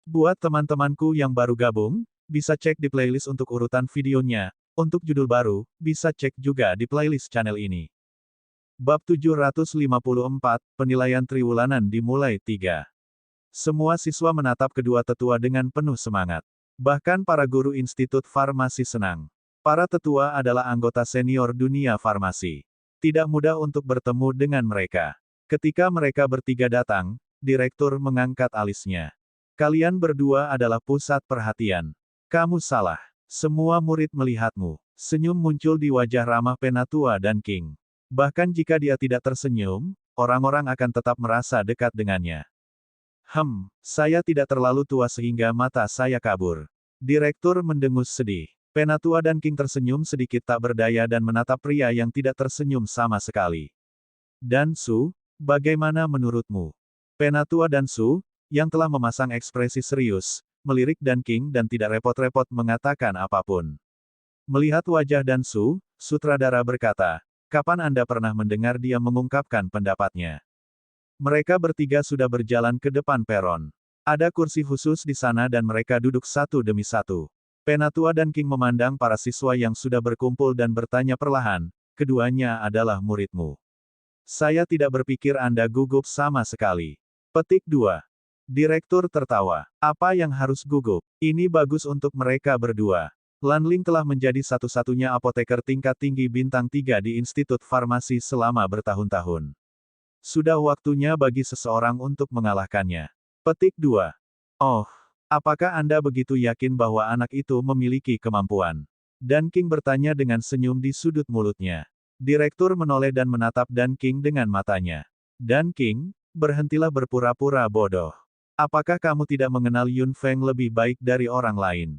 Buat teman-temanku yang baru gabung, bisa cek di playlist untuk urutan videonya. Untuk judul baru, bisa cek juga di playlist channel ini. Bab 754, Penilaian Triwulan dimulai 3. Semua siswa menatap kedua tetua dengan penuh semangat. Bahkan para guru Institut Farmasi senang. Para tetua adalah anggota senior dunia farmasi. Tidak mudah untuk bertemu dengan mereka. Ketika mereka bertiga datang, direktur mengangkat alisnya. Kalian berdua adalah pusat perhatian. Kamu salah. Semua murid melihatmu. Senyum muncul di wajah ramah Penatua dan King. Bahkan jika dia tidak tersenyum, orang-orang akan tetap merasa dekat dengannya. Saya tidak terlalu tua sehingga mata saya kabur. Direktur mendengus sedih. Penatua dan King tersenyum sedikit tak berdaya dan menatap pria yang tidak tersenyum sama sekali. Dansu, bagaimana menurutmu? Penatua Dansu, yang telah memasang ekspresi serius, melirik dan King dan tidak repot-repot mengatakan apapun. Melihat wajah Dansu, sutradara berkata, kapan Anda pernah mendengar dia mengungkapkan pendapatnya? Mereka bertiga sudah berjalan ke depan peron. Ada kursi khusus di sana dan mereka duduk satu demi satu. Penatua dan King memandang para siswa yang sudah berkumpul dan bertanya perlahan, keduanya adalah muridmu. Saya tidak berpikir Anda gugup sama sekali. Petik 2. Direktur tertawa. Apa yang harus gugup? Ini bagus untuk mereka berdua. Lanling telah menjadi satu-satunya apoteker tingkat tinggi bintang 3 di Institut Farmasi selama bertahun-tahun. Sudah waktunya bagi seseorang untuk mengalahkannya. Petik 2. Oh, apakah Anda begitu yakin bahwa anak itu memiliki kemampuan? Dan King bertanya dengan senyum di sudut mulutnya. Direktur menoleh dan menatap Dan King dengan matanya. Dan King, berhentilah berpura-pura bodoh. Apakah kamu tidak mengenal Yun Feng lebih baik dari orang lain?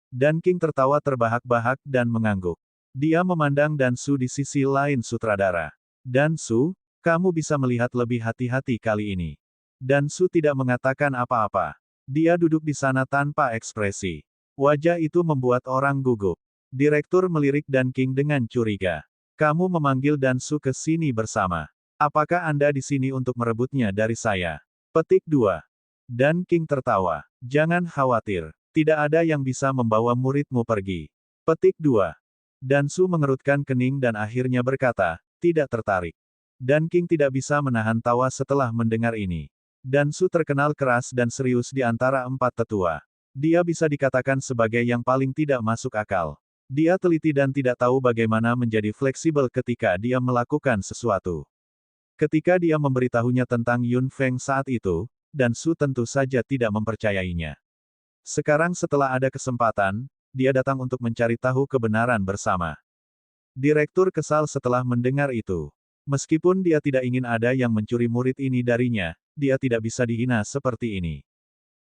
Dan King tertawa terbahak-bahak dan mengangguk. Dia memandang Dansu di sisi lain sutradara. Dansu, kamu bisa melihat lebih hati-hati kali ini. Dansu tidak mengatakan apa-apa. Dia duduk di sana tanpa ekspresi. Wajah itu membuat orang gugup. Direktur melirik Dan King dengan curiga. Kamu memanggil Dansu ke sini bersama. Apakah Anda di sini untuk merebutnya dari saya? Petik 2. Dan King tertawa. Jangan khawatir. Tidak ada yang bisa membawa muridmu pergi. Petik 2. Dansu mengerutkan kening dan akhirnya berkata, tidak tertarik. Dan King tidak bisa menahan tawa setelah mendengar ini. Dansu terkenal keras dan serius di antara empat tetua. Dia bisa dikatakan sebagai yang paling tidak masuk akal. Dia teliti dan tidak tahu bagaimana menjadi fleksibel ketika dia melakukan sesuatu. Ketika dia memberitahunya tentang Yun Feng saat itu, Dansu tentu saja tidak mempercayainya. Sekarang setelah ada kesempatan, dia datang untuk mencari tahu kebenaran bersama. Direktur kesal setelah mendengar itu. Meskipun dia tidak ingin ada yang mencuri murid ini darinya, dia tidak bisa dihina seperti ini.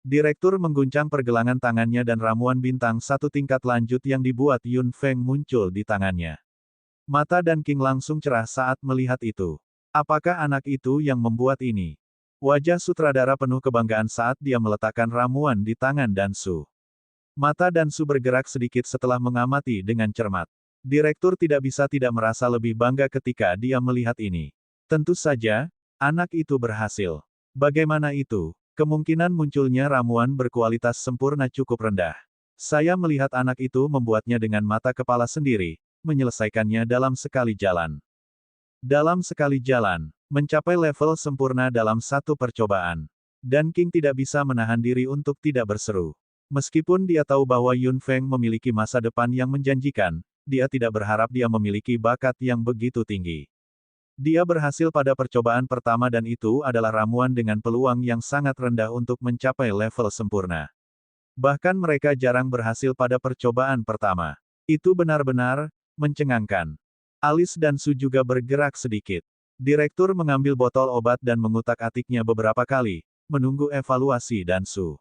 Direktur mengguncang pergelangan tangannya dan ramuan bintang satu tingkat lanjut yang dibuat Yun Feng muncul di tangannya. Mata Dan King langsung cerah saat melihat itu. Apakah anak itu yang membuat ini? Wajah sutradara penuh kebanggaan saat dia meletakkan ramuan di tangan Dansu. Mata Dansu bergerak sedikit setelah mengamati dengan cermat. Direktur tidak bisa tidak merasa lebih bangga ketika dia melihat ini. Tentu saja, anak itu berhasil. Bagaimana itu? Kemungkinan munculnya ramuan berkualitas sempurna cukup rendah. Saya melihat anak itu membuatnya dengan mata kepala sendiri, menyelesaikannya dalam sekali jalan. Dalam sekali jalan, mencapai level sempurna dalam satu percobaan. Dan King tidak bisa menahan diri untuk tidak berseru. Meskipun dia tahu bahwa Yun Feng memiliki masa depan yang menjanjikan, dia tidak berharap dia memiliki bakat yang begitu tinggi. Dia berhasil pada percobaan pertama dan itu adalah ramuan dengan peluang yang sangat rendah untuk mencapai level sempurna. Bahkan mereka jarang berhasil pada percobaan pertama. Itu benar-benar mencengangkan. Alis Dansu juga bergerak sedikit. Direktur mengambil botol obat dan mengutak-atiknya beberapa kali, menunggu evaluasi Dansu.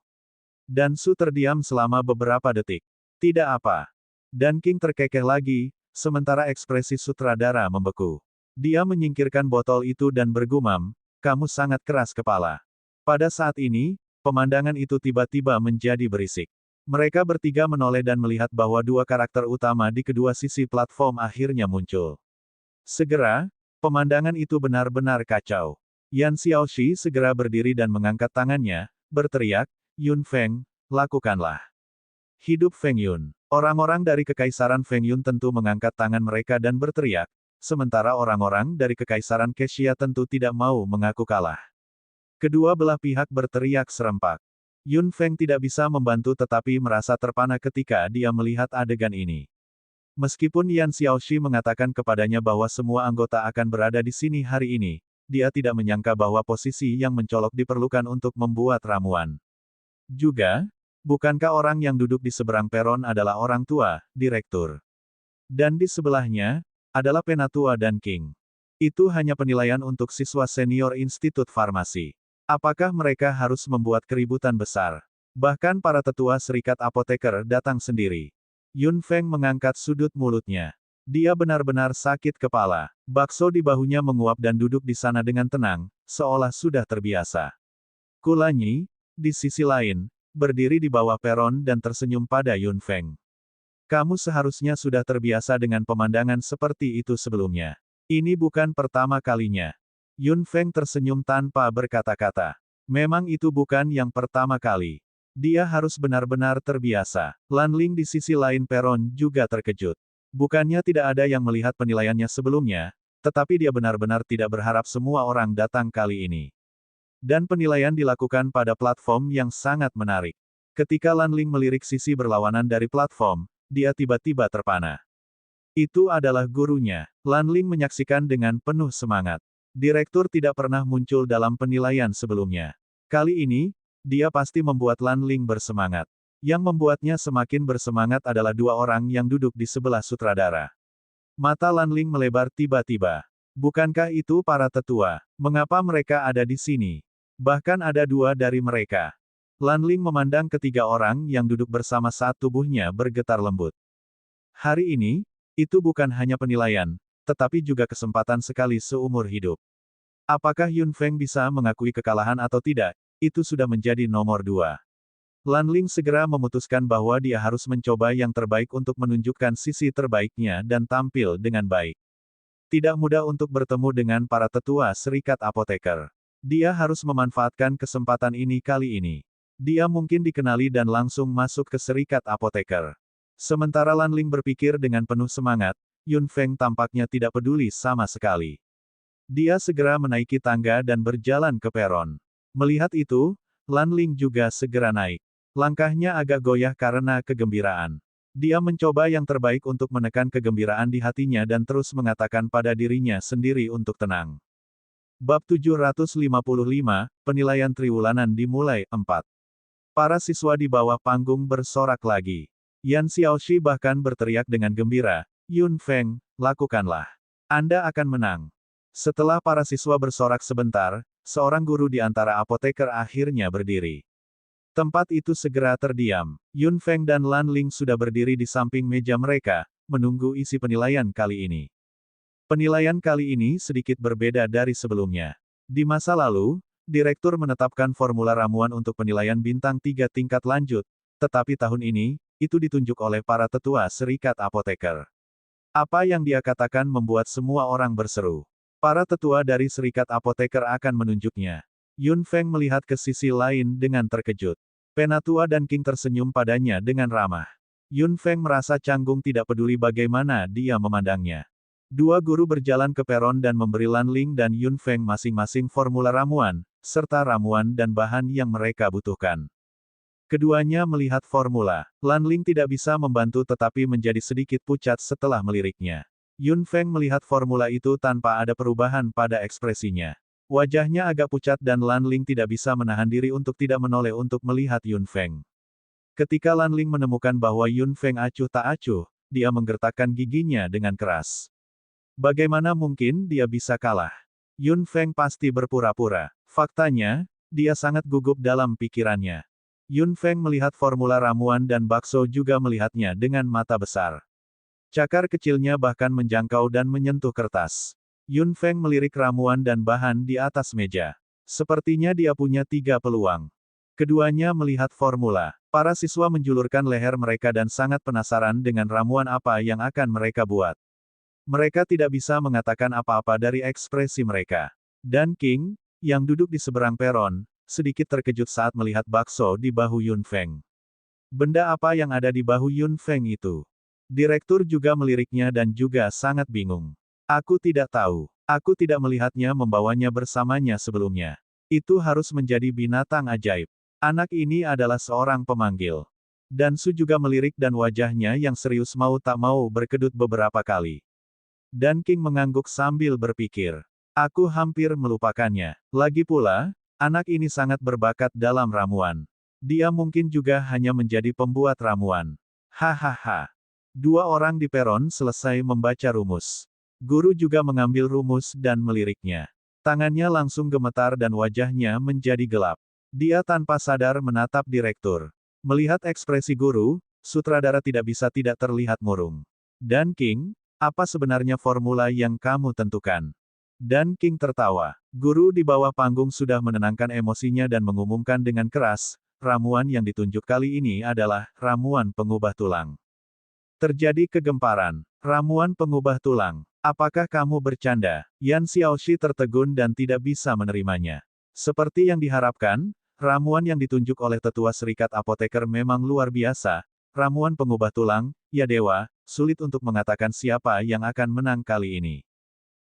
Dansu terdiam selama beberapa detik. Tidak apa. Dan King terkekeh lagi, sementara ekspresi sutradara membeku. Dia menyingkirkan botol itu dan bergumam, kamu sangat keras kepala. Pada saat ini, pemandangan itu tiba-tiba menjadi berisik. Mereka bertiga menoleh dan melihat bahwa dua karakter utama di kedua sisi platform akhirnya muncul. Segera, pemandangan itu benar-benar kacau. Yan Xiaoxi segera berdiri dan mengangkat tangannya, berteriak, Yun Feng, lakukanlah. Hidup Feng Yun. Orang-orang dari Kekaisaran Feng Yun tentu mengangkat tangan mereka dan berteriak, sementara orang-orang dari Kekaisaran Kexia tentu tidak mau mengaku kalah. Kedua belah pihak berteriak serempak. Yun Feng tidak bisa membantu tetapi merasa terpana ketika dia melihat adegan ini. Meskipun Yan Xiaoxi mengatakan kepadanya bahwa semua anggota akan berada di sini hari ini, dia tidak menyangka bahwa posisi yang mencolok diperlukan untuk membuat ramuan. Juga, bukankah orang yang duduk di seberang peron adalah orang tua, direktur? Dan di sebelahnya, adalah penatua dan king. Itu hanya penilaian untuk siswa senior Institut Farmasi. Apakah mereka harus membuat keributan besar? Bahkan para tetua serikat apoteker datang sendiri. Yun Feng mengangkat sudut mulutnya. Dia benar-benar sakit kepala. Bakso di bahunya menguap dan duduk di sana dengan tenang, seolah sudah terbiasa. Kulanyi, di sisi lain, berdiri di bawah peron dan tersenyum pada Yun Feng. Kamu seharusnya sudah terbiasa dengan pemandangan seperti itu sebelumnya. Ini bukan pertama kalinya. Yun Feng tersenyum tanpa berkata-kata. Memang itu bukan yang pertama kali. Dia harus benar-benar terbiasa. Lan Ling di sisi lain peron juga terkejut. Bukannya tidak ada yang melihat penilaiannya sebelumnya, tetapi dia benar-benar tidak berharap semua orang datang kali ini. Dan penilaian dilakukan pada platform yang sangat menarik. Ketika Lan Ling melirik sisi berlawanan dari platform, dia tiba-tiba terpana. Itu adalah gurunya. Lan Ling menyaksikan dengan penuh semangat. Direktur tidak pernah muncul dalam penilaian sebelumnya. Kali ini, dia pasti membuat Lan Ling bersemangat. Yang membuatnya semakin bersemangat adalah dua orang yang duduk di sebelah sutradara. Mata Lan Ling melebar tiba-tiba. Bukankah itu para tetua? Mengapa mereka ada di sini? Bahkan ada dua dari mereka. Lan Ling memandang ketiga orang yang duduk bersama saat tubuhnya bergetar lembut. Hari ini, itu bukan hanya penilaian, tetapi juga kesempatan sekali seumur hidup. Apakah Yun Feng bisa mengakui kekalahan atau tidak, itu sudah menjadi nomor dua. Lan Ling segera memutuskan bahwa dia harus mencoba yang terbaik untuk menunjukkan sisi terbaiknya dan tampil dengan baik. Tidak mudah untuk bertemu dengan para tetua serikat apoteker. Dia harus memanfaatkan kesempatan ini kali ini. Dia mungkin dikenali dan langsung masuk ke serikat apoteker. Sementara Lan Ling berpikir dengan penuh semangat, Yun Feng tampaknya tidak peduli sama sekali. Dia segera menaiki tangga dan berjalan ke peron. Melihat itu, Lan Ling juga segera naik. Langkahnya agak goyah karena kegembiraan. Dia mencoba yang terbaik untuk menekan kegembiraan di hatinya dan terus mengatakan pada dirinya sendiri untuk tenang. Bab 755, Penilaian Triwulanan dimulai 4. Para siswa di bawah panggung bersorak lagi. Yan Xiaoxi bahkan berteriak dengan gembira, Yun Feng, lakukanlah. Anda akan menang. Setelah para siswa bersorak sebentar, seorang guru di antara apoteker akhirnya berdiri. Tempat itu segera terdiam. Yun Feng dan Lan Ling sudah berdiri di samping meja mereka, menunggu isi penilaian kali ini. Penilaian kali ini sedikit berbeda dari sebelumnya. Di masa lalu, direktur menetapkan formula ramuan untuk penilaian bintang 3 tingkat lanjut, tetapi tahun ini, itu ditunjuk oleh para tetua serikat apoteker. Apa yang dia katakan membuat semua orang berseru. Para tetua dari serikat apoteker akan menunjuknya. Yun Feng melihat ke sisi lain dengan terkejut. Penatua dan King tersenyum padanya dengan ramah. Yun Feng merasa canggung tidak peduli bagaimana dia memandangnya. Dua guru berjalan ke peron dan memberi Lan Ling dan Yun Feng masing-masing formula ramuan, serta ramuan dan bahan yang mereka butuhkan. Keduanya melihat formula. Lan Ling tidak bisa membantu tetapi menjadi sedikit pucat setelah meliriknya. Yun Feng melihat formula itu tanpa ada perubahan pada ekspresinya. Wajahnya agak pucat dan Lan Ling tidak bisa menahan diri untuk tidak menoleh untuk melihat Yun Feng. Ketika Lan Ling menemukan bahwa Yun Feng acuh tak acuh, dia menggertakkan giginya dengan keras. Bagaimana mungkin dia bisa kalah? Yun Feng pasti berpura-pura. Faktanya, dia sangat gugup dalam pikirannya. Yun Feng melihat formula ramuan dan bakso juga melihatnya dengan mata besar. Cakar kecilnya bahkan menjangkau dan menyentuh kertas. Yun Feng melirik ramuan dan bahan di atas meja. Sepertinya dia punya 3 peluang. Keduanya melihat formula. Para siswa menjulurkan leher mereka dan sangat penasaran dengan ramuan apa yang akan mereka buat. Mereka tidak bisa mengatakan apa-apa dari ekspresi mereka. Dan King, yang duduk di seberang peron, sedikit terkejut saat melihat bakso di bahu Yun Feng. Benda apa yang ada di bahu Yun Feng itu? Direktur juga meliriknya dan juga sangat bingung. Aku tidak tahu. Aku tidak melihatnya membawanya bersamanya sebelumnya. Itu harus menjadi binatang ajaib. Anak ini adalah seorang pemanggil. Dan Su juga melirik dan wajahnya yang serius mau tak mau berkedut beberapa kali. Dan King mengangguk sambil berpikir. Aku hampir melupakannya. Lagi pula, anak ini sangat berbakat dalam ramuan. Dia mungkin juga hanya menjadi pembuat ramuan. Hahaha. Dua orang di peron selesai membaca rumus. Guru juga mengambil rumus dan meliriknya. Tangannya langsung gemetar dan wajahnya menjadi gelap. Dia tanpa sadar menatap direktur. Melihat ekspresi guru, sutradara tidak bisa tidak terlihat murung. Dan King, apa sebenarnya formula yang kamu tentukan? Dan King tertawa. Guru di bawah panggung sudah menenangkan emosinya dan mengumumkan dengan keras, ramuan yang ditunjuk kali ini adalah ramuan pengubah tulang. Terjadi kegemparan. Ramuan pengubah tulang. Apakah kamu bercanda? Yan Xiaoxi tertegun dan tidak bisa menerimanya. Seperti yang diharapkan, ramuan yang ditunjuk oleh tetua Serikat Apoteker memang luar biasa. Ramuan pengubah tulang, ya dewa, sulit untuk mengatakan siapa yang akan menang kali ini.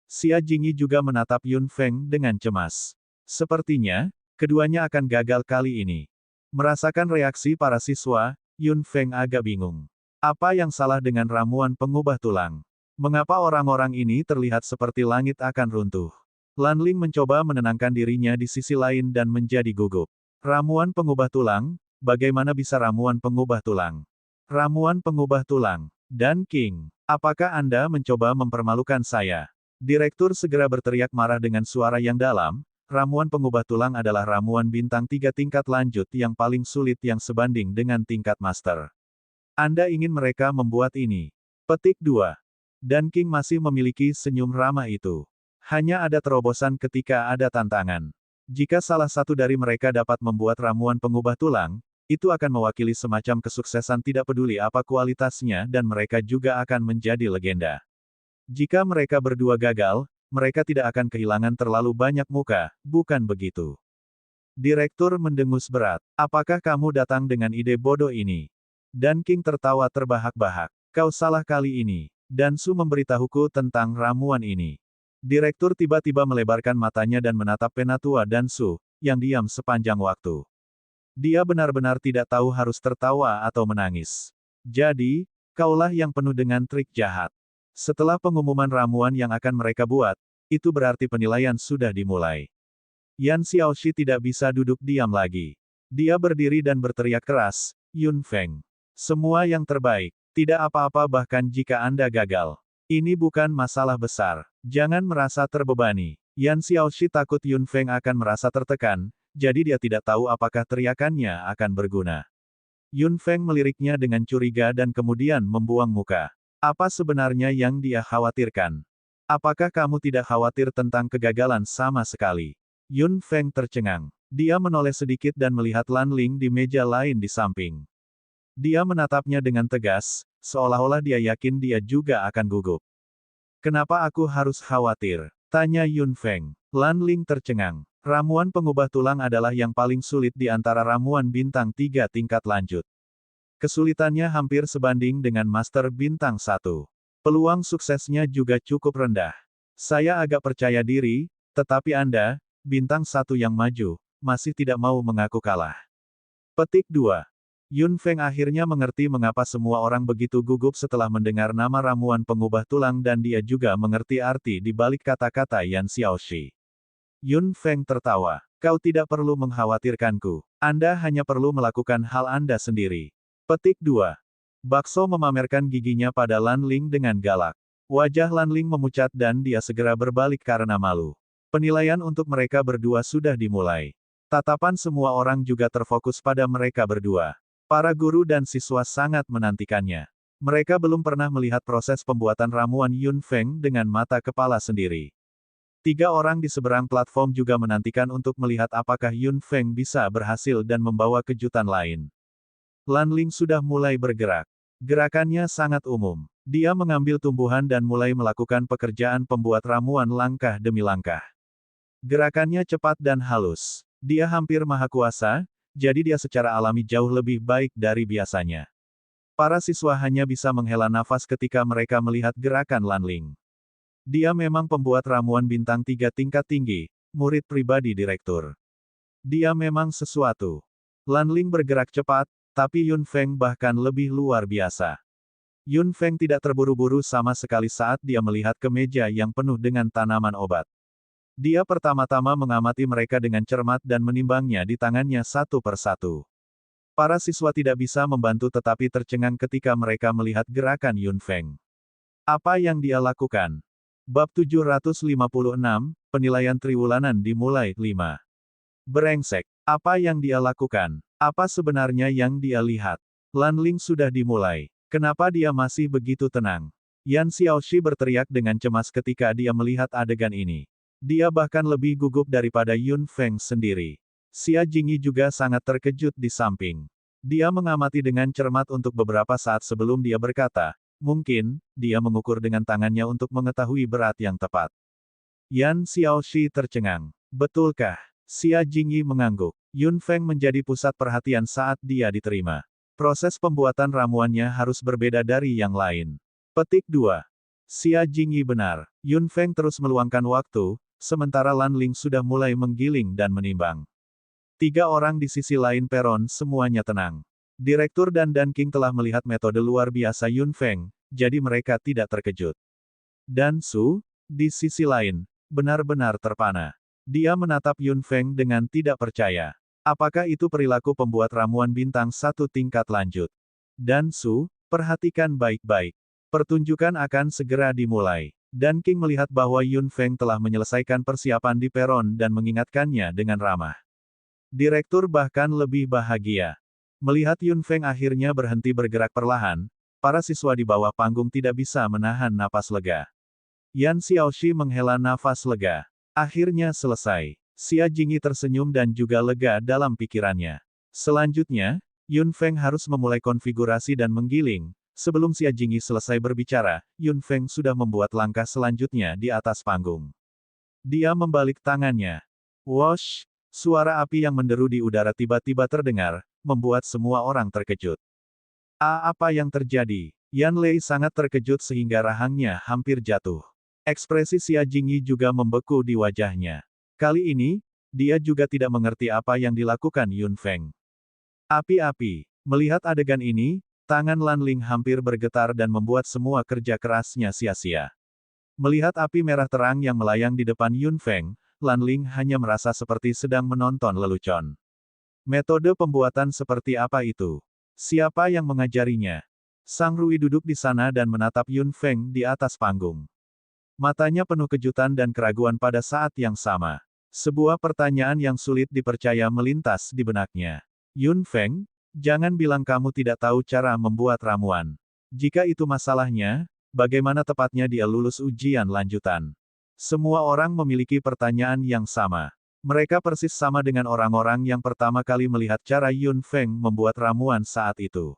Xia Jingyi juga menatap Yun Feng dengan cemas. Sepertinya, keduanya akan gagal kali ini. Merasakan reaksi para siswa, Yun Feng agak bingung. Apa yang salah dengan ramuan pengubah tulang? Mengapa orang-orang ini terlihat seperti langit akan runtuh? Lan Ling mencoba menenangkan dirinya di sisi lain dan menjadi gugup. Ramuan pengubah tulang, bagaimana bisa ramuan pengubah tulang? Ramuan pengubah tulang. Dan King, apakah Anda mencoba mempermalukan saya? Direktur segera berteriak marah dengan suara yang dalam, ramuan pengubah tulang adalah ramuan bintang 3 tingkat lanjut yang paling sulit yang sebanding dengan tingkat master. Anda ingin mereka membuat ini. Petik 2. Dan King masih memiliki senyum ramah itu. Hanya ada terobosan ketika ada tantangan. Jika salah satu dari mereka dapat membuat ramuan pengubah tulang, itu akan mewakili semacam kesuksesan tidak peduli apa kualitasnya dan mereka juga akan menjadi legenda. Jika mereka berdua gagal, mereka tidak akan kehilangan terlalu banyak muka, bukan begitu? Direktur mendengus berat. Apakah kamu datang dengan ide bodoh ini? Dan King tertawa terbahak-bahak. Kau salah kali ini. Dan Su memberitahuku tentang ramuan ini. Direktur tiba-tiba melebarkan matanya dan menatap Penatua dan Su, yang diam sepanjang waktu. Dia benar-benar tidak tahu harus tertawa atau menangis. Jadi, kaulah yang penuh dengan trik jahat. Setelah pengumuman ramuan yang akan mereka buat, itu berarti penilaian sudah dimulai. Yan Xiaoxi tidak bisa duduk diam lagi. Dia berdiri dan berteriak keras, Yun Feng. Semua yang terbaik. Tidak apa-apa bahkan jika Anda gagal. Ini bukan masalah besar. Jangan merasa terbebani. Yan Xiaoxi takut Yun Feng akan merasa tertekan, jadi dia tidak tahu apakah teriakannya akan berguna. Yun Feng meliriknya dengan curiga dan kemudian membuang muka. Apa sebenarnya yang dia khawatirkan? Apakah kamu tidak khawatir tentang kegagalan sama sekali? Yun Feng tercengang. Dia menoleh sedikit dan melihat Lan Ling di meja lain di samping. Dia menatapnya dengan tegas, seolah-olah dia yakin dia juga akan gugup. Kenapa aku harus khawatir? Tanya Yun Feng. Lan Ling tercengang. Ramuan pengubah tulang adalah yang paling sulit di antara ramuan bintang 3 tingkat lanjut. Kesulitannya hampir sebanding dengan Master Bintang 1. Peluang suksesnya juga cukup rendah. Saya agak percaya diri, tetapi Anda, Bintang 1 yang maju, masih tidak mau mengaku kalah. Petik 2. Yun Feng akhirnya mengerti mengapa semua orang begitu gugup setelah mendengar nama ramuan pengubah tulang dan dia juga mengerti arti di balik kata-kata Yan Xiaoxi. Yun Feng tertawa. Kau tidak perlu mengkhawatirkanku. Anda hanya perlu melakukan hal Anda sendiri. Petik 2. Bakso memamerkan giginya pada Lan Ling dengan galak. Wajah Lan Ling memucat dan dia segera berbalik karena malu. Penilaian untuk mereka berdua sudah dimulai. Tatapan semua orang juga terfokus pada mereka berdua. Para guru dan siswa sangat menantikannya. Mereka belum pernah melihat proses pembuatan ramuan Yun Feng dengan mata kepala sendiri. 3 orang di seberang platform juga menantikan untuk melihat apakah Yun Feng bisa berhasil dan membawa kejutan lain. Lan Ling sudah mulai bergerak. Gerakannya sangat umum. Dia mengambil tumbuhan dan mulai melakukan pekerjaan pembuat ramuan langkah demi langkah. Gerakannya cepat dan halus. Dia hampir maha kuasa, jadi dia secara alami jauh lebih baik dari biasanya. Para siswa hanya bisa menghela nafas ketika mereka melihat gerakan Lanling. Dia memang pembuat ramuan bintang 3 tingkat tinggi, murid pribadi direktur. Dia memang sesuatu. Lanling bergerak cepat, tapi Yun Feng bahkan lebih luar biasa. Yun Feng tidak terburu-buru sama sekali saat dia melihat ke meja yang penuh dengan tanaman obat. Dia pertama-tama mengamati mereka dengan cermat dan menimbangnya di tangannya satu persatu. Para siswa tidak bisa membantu tetapi tercengang ketika mereka melihat gerakan Yun Feng. Apa yang dia lakukan? Bab 756, Penilaian Triwulanan dimulai 5. Brengsek. Apa yang dia lakukan? Apa sebenarnya yang dia lihat? Lanling sudah dimulai. Kenapa dia masih begitu tenang? Yan Xiaoxi berteriak dengan cemas ketika dia melihat adegan ini. Dia bahkan lebih gugup daripada Yun Feng sendiri. Xia Jingyi juga sangat terkejut di samping. Dia mengamati dengan cermat untuk beberapa saat sebelum dia berkata, mungkin, dia mengukur dengan tangannya untuk mengetahui berat yang tepat. Yan Xiaoxi tercengang. Betulkah? Xia Jingyi mengangguk. Yun Feng menjadi pusat perhatian saat dia diterima. Proses pembuatan ramuannya harus berbeda dari yang lain. Petik 2. Xia Jingyi benar. Yun Feng terus meluangkan waktu, sementara Lanling sudah mulai menggiling dan menimbang. 3 orang di sisi lain peron semuanya tenang. Direktur dan Dan King telah melihat metode luar biasa Yun Feng, jadi mereka tidak terkejut. Dan Su, di sisi lain, benar-benar terpana. Dia menatap Yun Feng dengan tidak percaya. Apakah itu perilaku pembuat ramuan bintang 1 tingkat lanjut? Dan Su, perhatikan baik-baik. Pertunjukan akan segera dimulai. Dan King melihat bahwa Yun Feng telah menyelesaikan persiapan di peron dan mengingatkannya dengan ramah. Direktur bahkan lebih bahagia. Melihat Yun Feng akhirnya berhenti bergerak perlahan, para siswa di bawah panggung tidak bisa menahan napas lega. Yan Xiaoxi menghela nafas lega. Akhirnya selesai. Xia Jingyi tersenyum dan juga lega dalam pikirannya. Selanjutnya, Yun Feng harus memulai konfigurasi dan menggiling. Sebelum Xia Jingyi selesai berbicara, Yun Feng sudah membuat langkah selanjutnya di atas panggung. Dia membalik tangannya. Wosh! Suara api yang menderu di udara tiba-tiba terdengar, membuat semua orang terkejut. Apa yang terjadi? Yan Lei sangat terkejut sehingga rahangnya hampir jatuh. Ekspresi Xia Jingyi juga membeku di wajahnya. Kali ini, dia juga tidak mengerti apa yang dilakukan Yun Feng. Api-api. Melihat adegan ini, tangan Lanling hampir bergetar dan membuat semua kerja kerasnya sia-sia. Melihat api merah terang yang melayang di depan Yun Feng, Lanling hanya merasa seperti sedang menonton lelucon. Metode pembuatan seperti apa itu? Siapa yang mengajarinya? Sang Rui duduk di sana dan menatap Yun Feng di atas panggung. Matanya penuh kejutan dan keraguan pada saat yang sama. Sebuah pertanyaan yang sulit dipercaya melintas di benaknya. Yun Feng, jangan bilang kamu tidak tahu cara membuat ramuan. Jika itu masalahnya, bagaimana tepatnya dia lulus ujian lanjutan? Semua orang memiliki pertanyaan yang sama. Mereka persis sama dengan orang-orang yang pertama kali melihat cara Yun Feng membuat ramuan saat itu.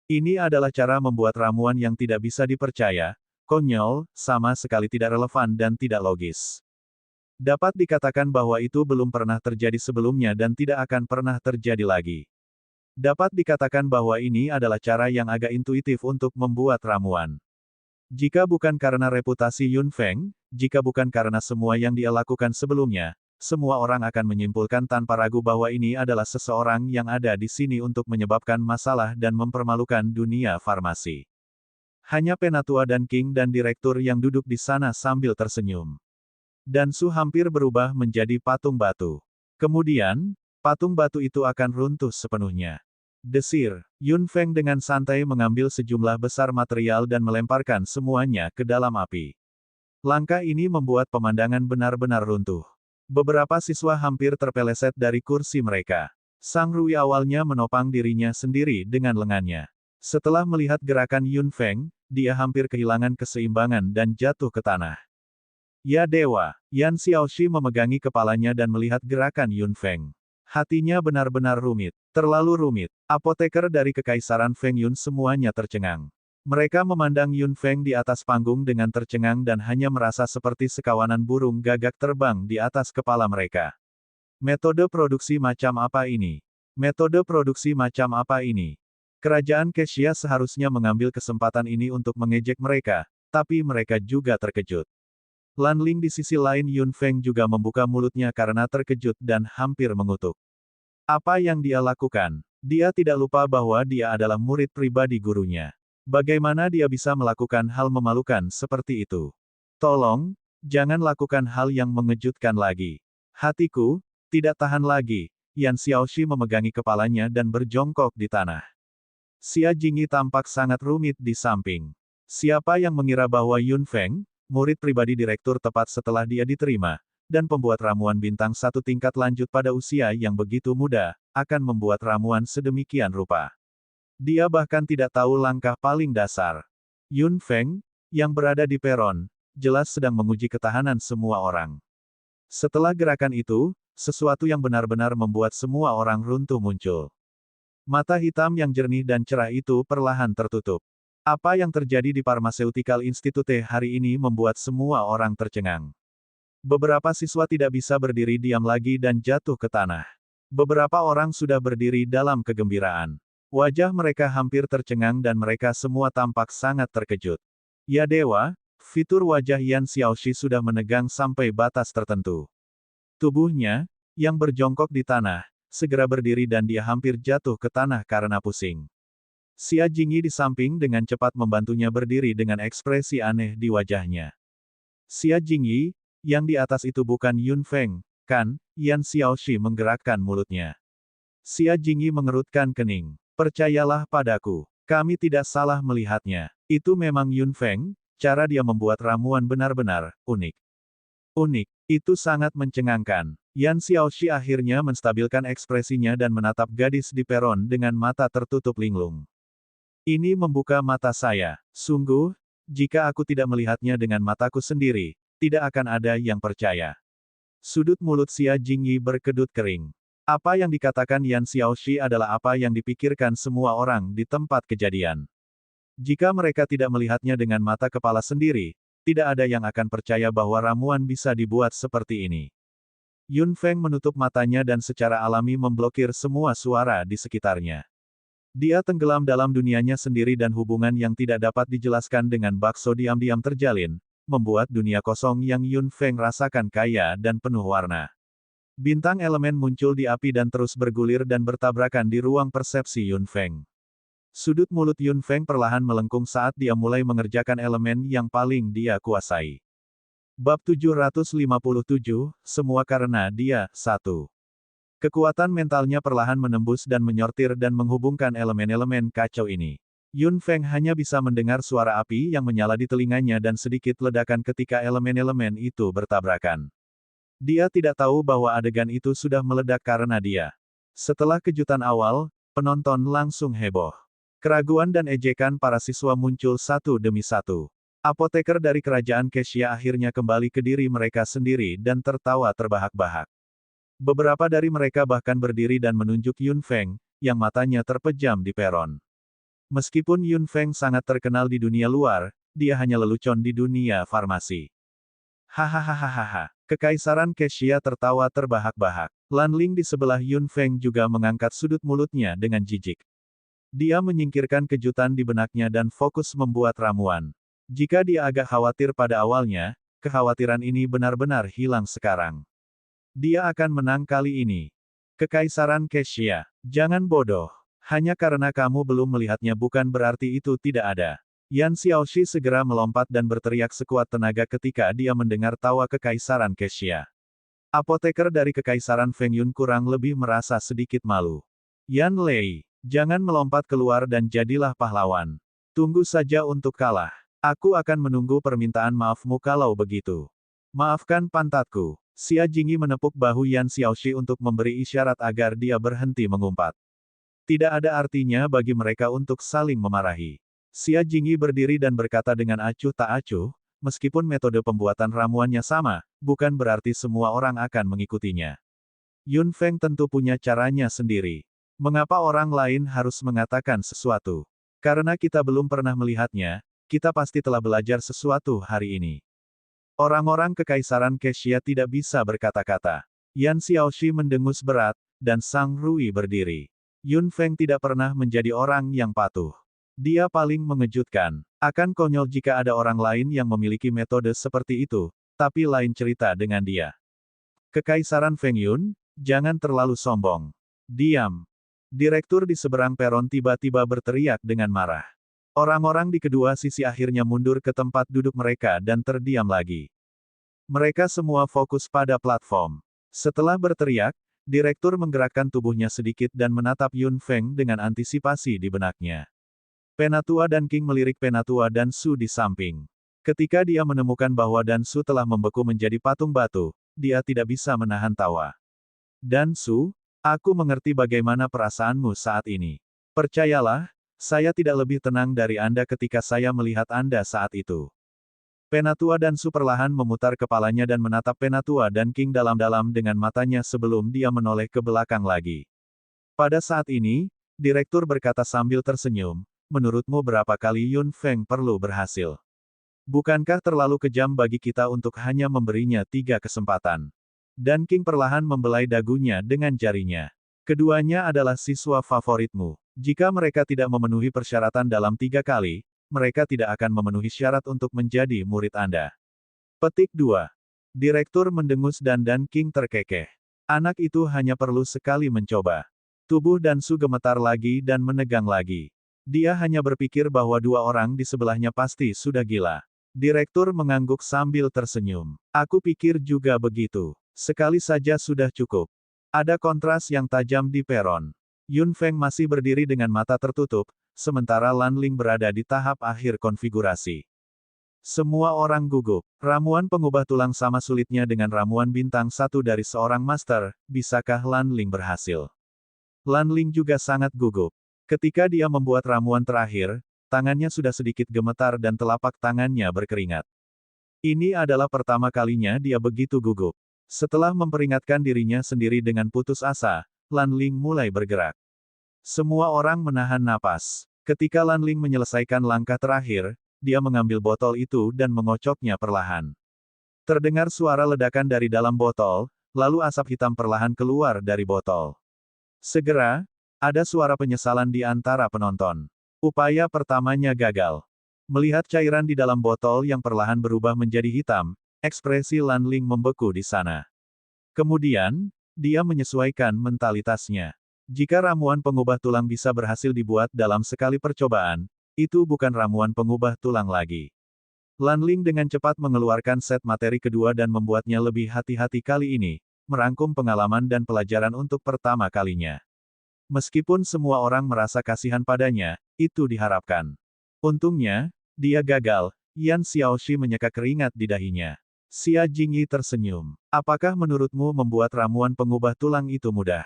Ini adalah cara membuat ramuan yang tidak bisa dipercaya, konyol, sama sekali tidak relevan dan tidak logis. Dapat dikatakan bahwa itu belum pernah terjadi sebelumnya dan tidak akan pernah terjadi lagi. Dapat dikatakan bahwa ini adalah cara yang agak intuitif untuk membuat ramuan. Jika bukan karena reputasi Yun Feng, jika bukan karena semua yang dia lakukan sebelumnya, semua orang akan menyimpulkan tanpa ragu bahwa ini adalah seseorang yang ada di sini untuk menyebabkan masalah dan mempermalukan dunia farmasi. Hanya Penatua dan King dan direktur yang duduk di sana sambil tersenyum. Dan Su hampir berubah menjadi patung batu. Kemudian, patung batu itu akan runtuh sepenuhnya. Desir, Yun Feng dengan santai mengambil sejumlah besar material dan melemparkan semuanya ke dalam api. Langkah ini membuat pemandangan benar-benar runtuh. Beberapa siswa hampir terpeleset dari kursi mereka. Sang Rui awalnya menopang dirinya sendiri dengan lengannya. Setelah melihat gerakan Yun Feng, dia hampir kehilangan keseimbangan dan jatuh ke tanah. Ya dewa, Yan Xiaoxi memegangi kepalanya dan melihat gerakan Yun Feng. Hatinya benar-benar rumit, terlalu rumit. Apoteker dari Kekaisaran Feng Yun semuanya tercengang. Mereka memandang Yun Feng di atas panggung dengan tercengang dan hanya merasa seperti sekawanan burung gagak terbang di atas kepala mereka. Metode produksi macam apa ini? Metode produksi macam apa ini? Kerajaan Keshia seharusnya mengambil kesempatan ini untuk mengejek mereka, tapi mereka juga terkejut. Lan Ling di sisi lain Yun Feng juga membuka mulutnya karena terkejut dan hampir mengutuk. Apa yang dia lakukan? Dia tidak lupa bahwa dia adalah murid pribadi gurunya. Bagaimana dia bisa melakukan hal memalukan seperti itu? Tolong, jangan lakukan hal yang mengejutkan lagi. Hatiku tidak tahan lagi. Yan Xiaoxi memegangi kepalanya dan berjongkok di tanah. Xia Jingyi tampak sangat rumit di samping. Siapa yang mengira bahwa Yun Feng, murid pribadi direktur tepat setelah dia diterima, dan pembuat ramuan bintang satu tingkat lanjut pada usia yang begitu muda, akan membuat ramuan sedemikian rupa. Dia bahkan tidak tahu langkah paling dasar. Yun Feng, yang berada di peron, jelas sedang menguji ketahanan semua orang. Setelah gerakan itu, sesuatu yang benar-benar membuat semua orang runtuh muncul. Mata hitam yang jernih dan cerah itu perlahan tertutup. Apa yang terjadi di Pharmaceutical Institute hari ini membuat semua orang tercengang. Beberapa siswa tidak bisa berdiri diam lagi dan jatuh ke tanah. Beberapa orang sudah berdiri dalam kegembiraan. Wajah mereka hampir tercengang dan mereka semua tampak sangat terkejut. Ya dewa, fitur wajah Yan Xiaoxi sudah menegang sampai batas tertentu. Tubuhnya, yang berjongkok di tanah, segera berdiri dan dia hampir jatuh ke tanah karena pusing. Xia Jingyi di samping dengan cepat membantunya berdiri dengan ekspresi aneh di wajahnya. Xia Jingyi, yang di atas itu bukan Yun Feng, kan? Yan Xiaoxi menggerakkan mulutnya. Xia Jingyi mengerutkan kening. Percayalah padaku, kami tidak salah melihatnya. Itu memang Yun Feng, cara dia membuat ramuan benar-benar unik. Unik, itu sangat mencengangkan. Yan Xiaoxi akhirnya menstabilkan ekspresinya dan menatap gadis di peron dengan mata tertutup linglung. Ini membuka mata saya. Sungguh, jika aku tidak melihatnya dengan mataku sendiri, tidak akan ada yang percaya. Sudut mulut Xia Jingyi berkedut kering. Apa yang dikatakan Yan Xiaoxi adalah apa yang dipikirkan semua orang di tempat kejadian. Jika mereka tidak melihatnya dengan mata kepala sendiri, tidak ada yang akan percaya bahwa ramuan bisa dibuat seperti ini. Yun Feng menutup matanya dan secara alami memblokir semua suara di sekitarnya. Dia tenggelam dalam dunianya sendiri dan hubungan yang tidak dapat dijelaskan dengan bakso diam-diam terjalin, membuat dunia kosong yang Yun Feng rasakan kaya dan penuh warna. Bintang elemen muncul di api dan terus bergulir dan bertabrakan di ruang persepsi Yun Feng. Sudut mulut Yun Feng perlahan melengkung saat dia mulai mengerjakan elemen yang paling dia kuasai. Bab 757, semua karena dia, 1. Kekuatan mentalnya perlahan menembus dan menyortir dan menghubungkan elemen-elemen kacau ini. Yun Feng hanya bisa mendengar suara api yang menyala di telinganya dan sedikit ledakan ketika elemen-elemen itu bertabrakan. Dia tidak tahu bahwa adegan itu sudah meledak karena dia. Setelah kejutan awal, penonton langsung heboh. Keraguan dan ejekan para siswa muncul satu demi satu. Apoteker dari kerajaan Keshia akhirnya kembali ke diri mereka sendiri dan tertawa terbahak-bahak. Beberapa dari mereka bahkan berdiri dan menunjuk Yun Feng, yang matanya terpejam di peron. Meskipun Yun Feng sangat terkenal di dunia luar, dia hanya lelucon di dunia farmasi. Hahaha. Kekaisaran Keshia tertawa terbahak-bahak. Lan Ling di sebelah Yun Feng juga mengangkat sudut mulutnya dengan jijik. Dia menyingkirkan kejutan di benaknya dan fokus membuat ramuan. Jika dia agak khawatir pada awalnya, kekhawatiran ini benar-benar hilang sekarang. Dia akan menang kali ini. Kekaisaran Keshia, jangan bodoh. Hanya karena kamu belum melihatnya bukan berarti itu tidak ada. Yan Xiaoxi segera melompat dan berteriak sekuat tenaga ketika dia mendengar tawa Kekaisaran Keshia. Apoteker dari Kekaisaran Feng Yun kurang lebih merasa sedikit malu. Yan Lei, jangan melompat keluar dan jadilah pahlawan. Tunggu saja untuk kalah. Aku akan menunggu permintaan maafmu kalau begitu. Maafkan pantatku. Xia Jingyi menepuk bahu Yan Xiaoxi untuk memberi isyarat agar dia berhenti mengumpat. Tidak ada artinya bagi mereka untuk saling memarahi. Xia Jingyi berdiri dan berkata dengan acuh tak acuh, meskipun metode pembuatan ramuannya sama, bukan berarti semua orang akan mengikutinya. Yun Feng tentu punya caranya sendiri. Mengapa orang lain harus mengatakan sesuatu? Karena kita belum pernah melihatnya, kita pasti telah belajar sesuatu hari ini. Orang-orang Kekaisaran Keshia tidak bisa berkata-kata. Yan Xiaoxi mendengus berat, dan Sang Rui berdiri. Yun Feng tidak pernah menjadi orang yang patuh. Dia paling mengejutkan. Akan konyol jika ada orang lain yang memiliki metode seperti itu, tapi lain cerita dengan dia. Kekaisaran Feng Yun, jangan terlalu sombong. Diam. Direktur di seberang peron tiba-tiba berteriak dengan marah. Orang-orang di kedua sisi akhirnya mundur ke tempat duduk mereka dan terdiam lagi. Mereka semua fokus pada platform. Setelah berteriak, direktur menggerakkan tubuhnya sedikit dan menatap Yun Feng dengan antisipasi di benaknya. Penatua dan King melirik Penatua dan Su di samping. Ketika dia menemukan bahwa Dan Su telah membeku menjadi patung batu, dia tidak bisa menahan tawa. Dan Su, aku mengerti bagaimana perasaanmu saat ini. Percayalah, saya tidak lebih tenang dari Anda ketika saya melihat Anda saat itu. Penatua dan Su perlahan memutar kepalanya dan menatap Penatua dan King dalam-dalam dengan matanya sebelum dia menoleh ke belakang lagi. Pada saat ini, direktur berkata sambil tersenyum, menurutmu berapa kali Yun Feng perlu berhasil? Bukankah terlalu kejam bagi kita untuk hanya memberinya 3 kesempatan? Dan King perlahan membelai dagunya dengan jarinya. Keduanya adalah siswa favoritmu. Jika mereka tidak memenuhi persyaratan dalam 3 kali, mereka tidak akan memenuhi syarat untuk menjadi murid Anda. Petik 2. Direktur mendengus dan King terkekeh. Anak itu hanya perlu sekali mencoba. Tubuh Dan Su gemetar lagi dan menegang lagi. Dia hanya berpikir bahwa dua orang di sebelahnya pasti sudah gila. Direktur mengangguk sambil tersenyum. Aku pikir juga begitu. Sekali saja sudah cukup. Ada kontras yang tajam di peron. Yun Feng masih berdiri dengan mata tertutup, sementara Lan Ling berada di tahap akhir konfigurasi. Semua orang gugup. Ramuan pengubah tulang sama sulitnya dengan ramuan bintang 1 dari seorang master, bisakah Lan Ling berhasil? Lan Ling juga sangat gugup. Ketika dia membuat ramuan terakhir, tangannya sudah sedikit gemetar dan telapak tangannya berkeringat. Ini adalah pertama kalinya dia begitu gugup. Setelah memperingatkan dirinya sendiri dengan putus asa, Lan Ling mulai bergerak. Semua orang menahan napas. Ketika Lan Ling menyelesaikan langkah terakhir, dia mengambil botol itu dan mengocoknya perlahan. Terdengar suara ledakan dari dalam botol, lalu asap hitam perlahan keluar dari botol. Segera, ada suara penyesalan di antara penonton. Upaya pertamanya gagal. Melihat cairan di dalam botol yang perlahan berubah menjadi hitam, ekspresi Lan Ling membeku di sana. Kemudian, dia menyesuaikan mentalitasnya. Jika ramuan pengubah tulang bisa berhasil dibuat dalam sekali percobaan, itu bukan ramuan pengubah tulang lagi. Lan Ling dengan cepat mengeluarkan set materi kedua dan membuatnya lebih hati-hati kali ini, merangkum pengalaman dan pelajaran untuk pertama kalinya. Meskipun semua orang merasa kasihan padanya, itu diharapkan. Untungnya, dia gagal. Yan Xiaoxi menyeka keringat di dahinya. Xia Jingyi tersenyum. Apakah menurutmu membuat ramuan pengubah tulang itu mudah?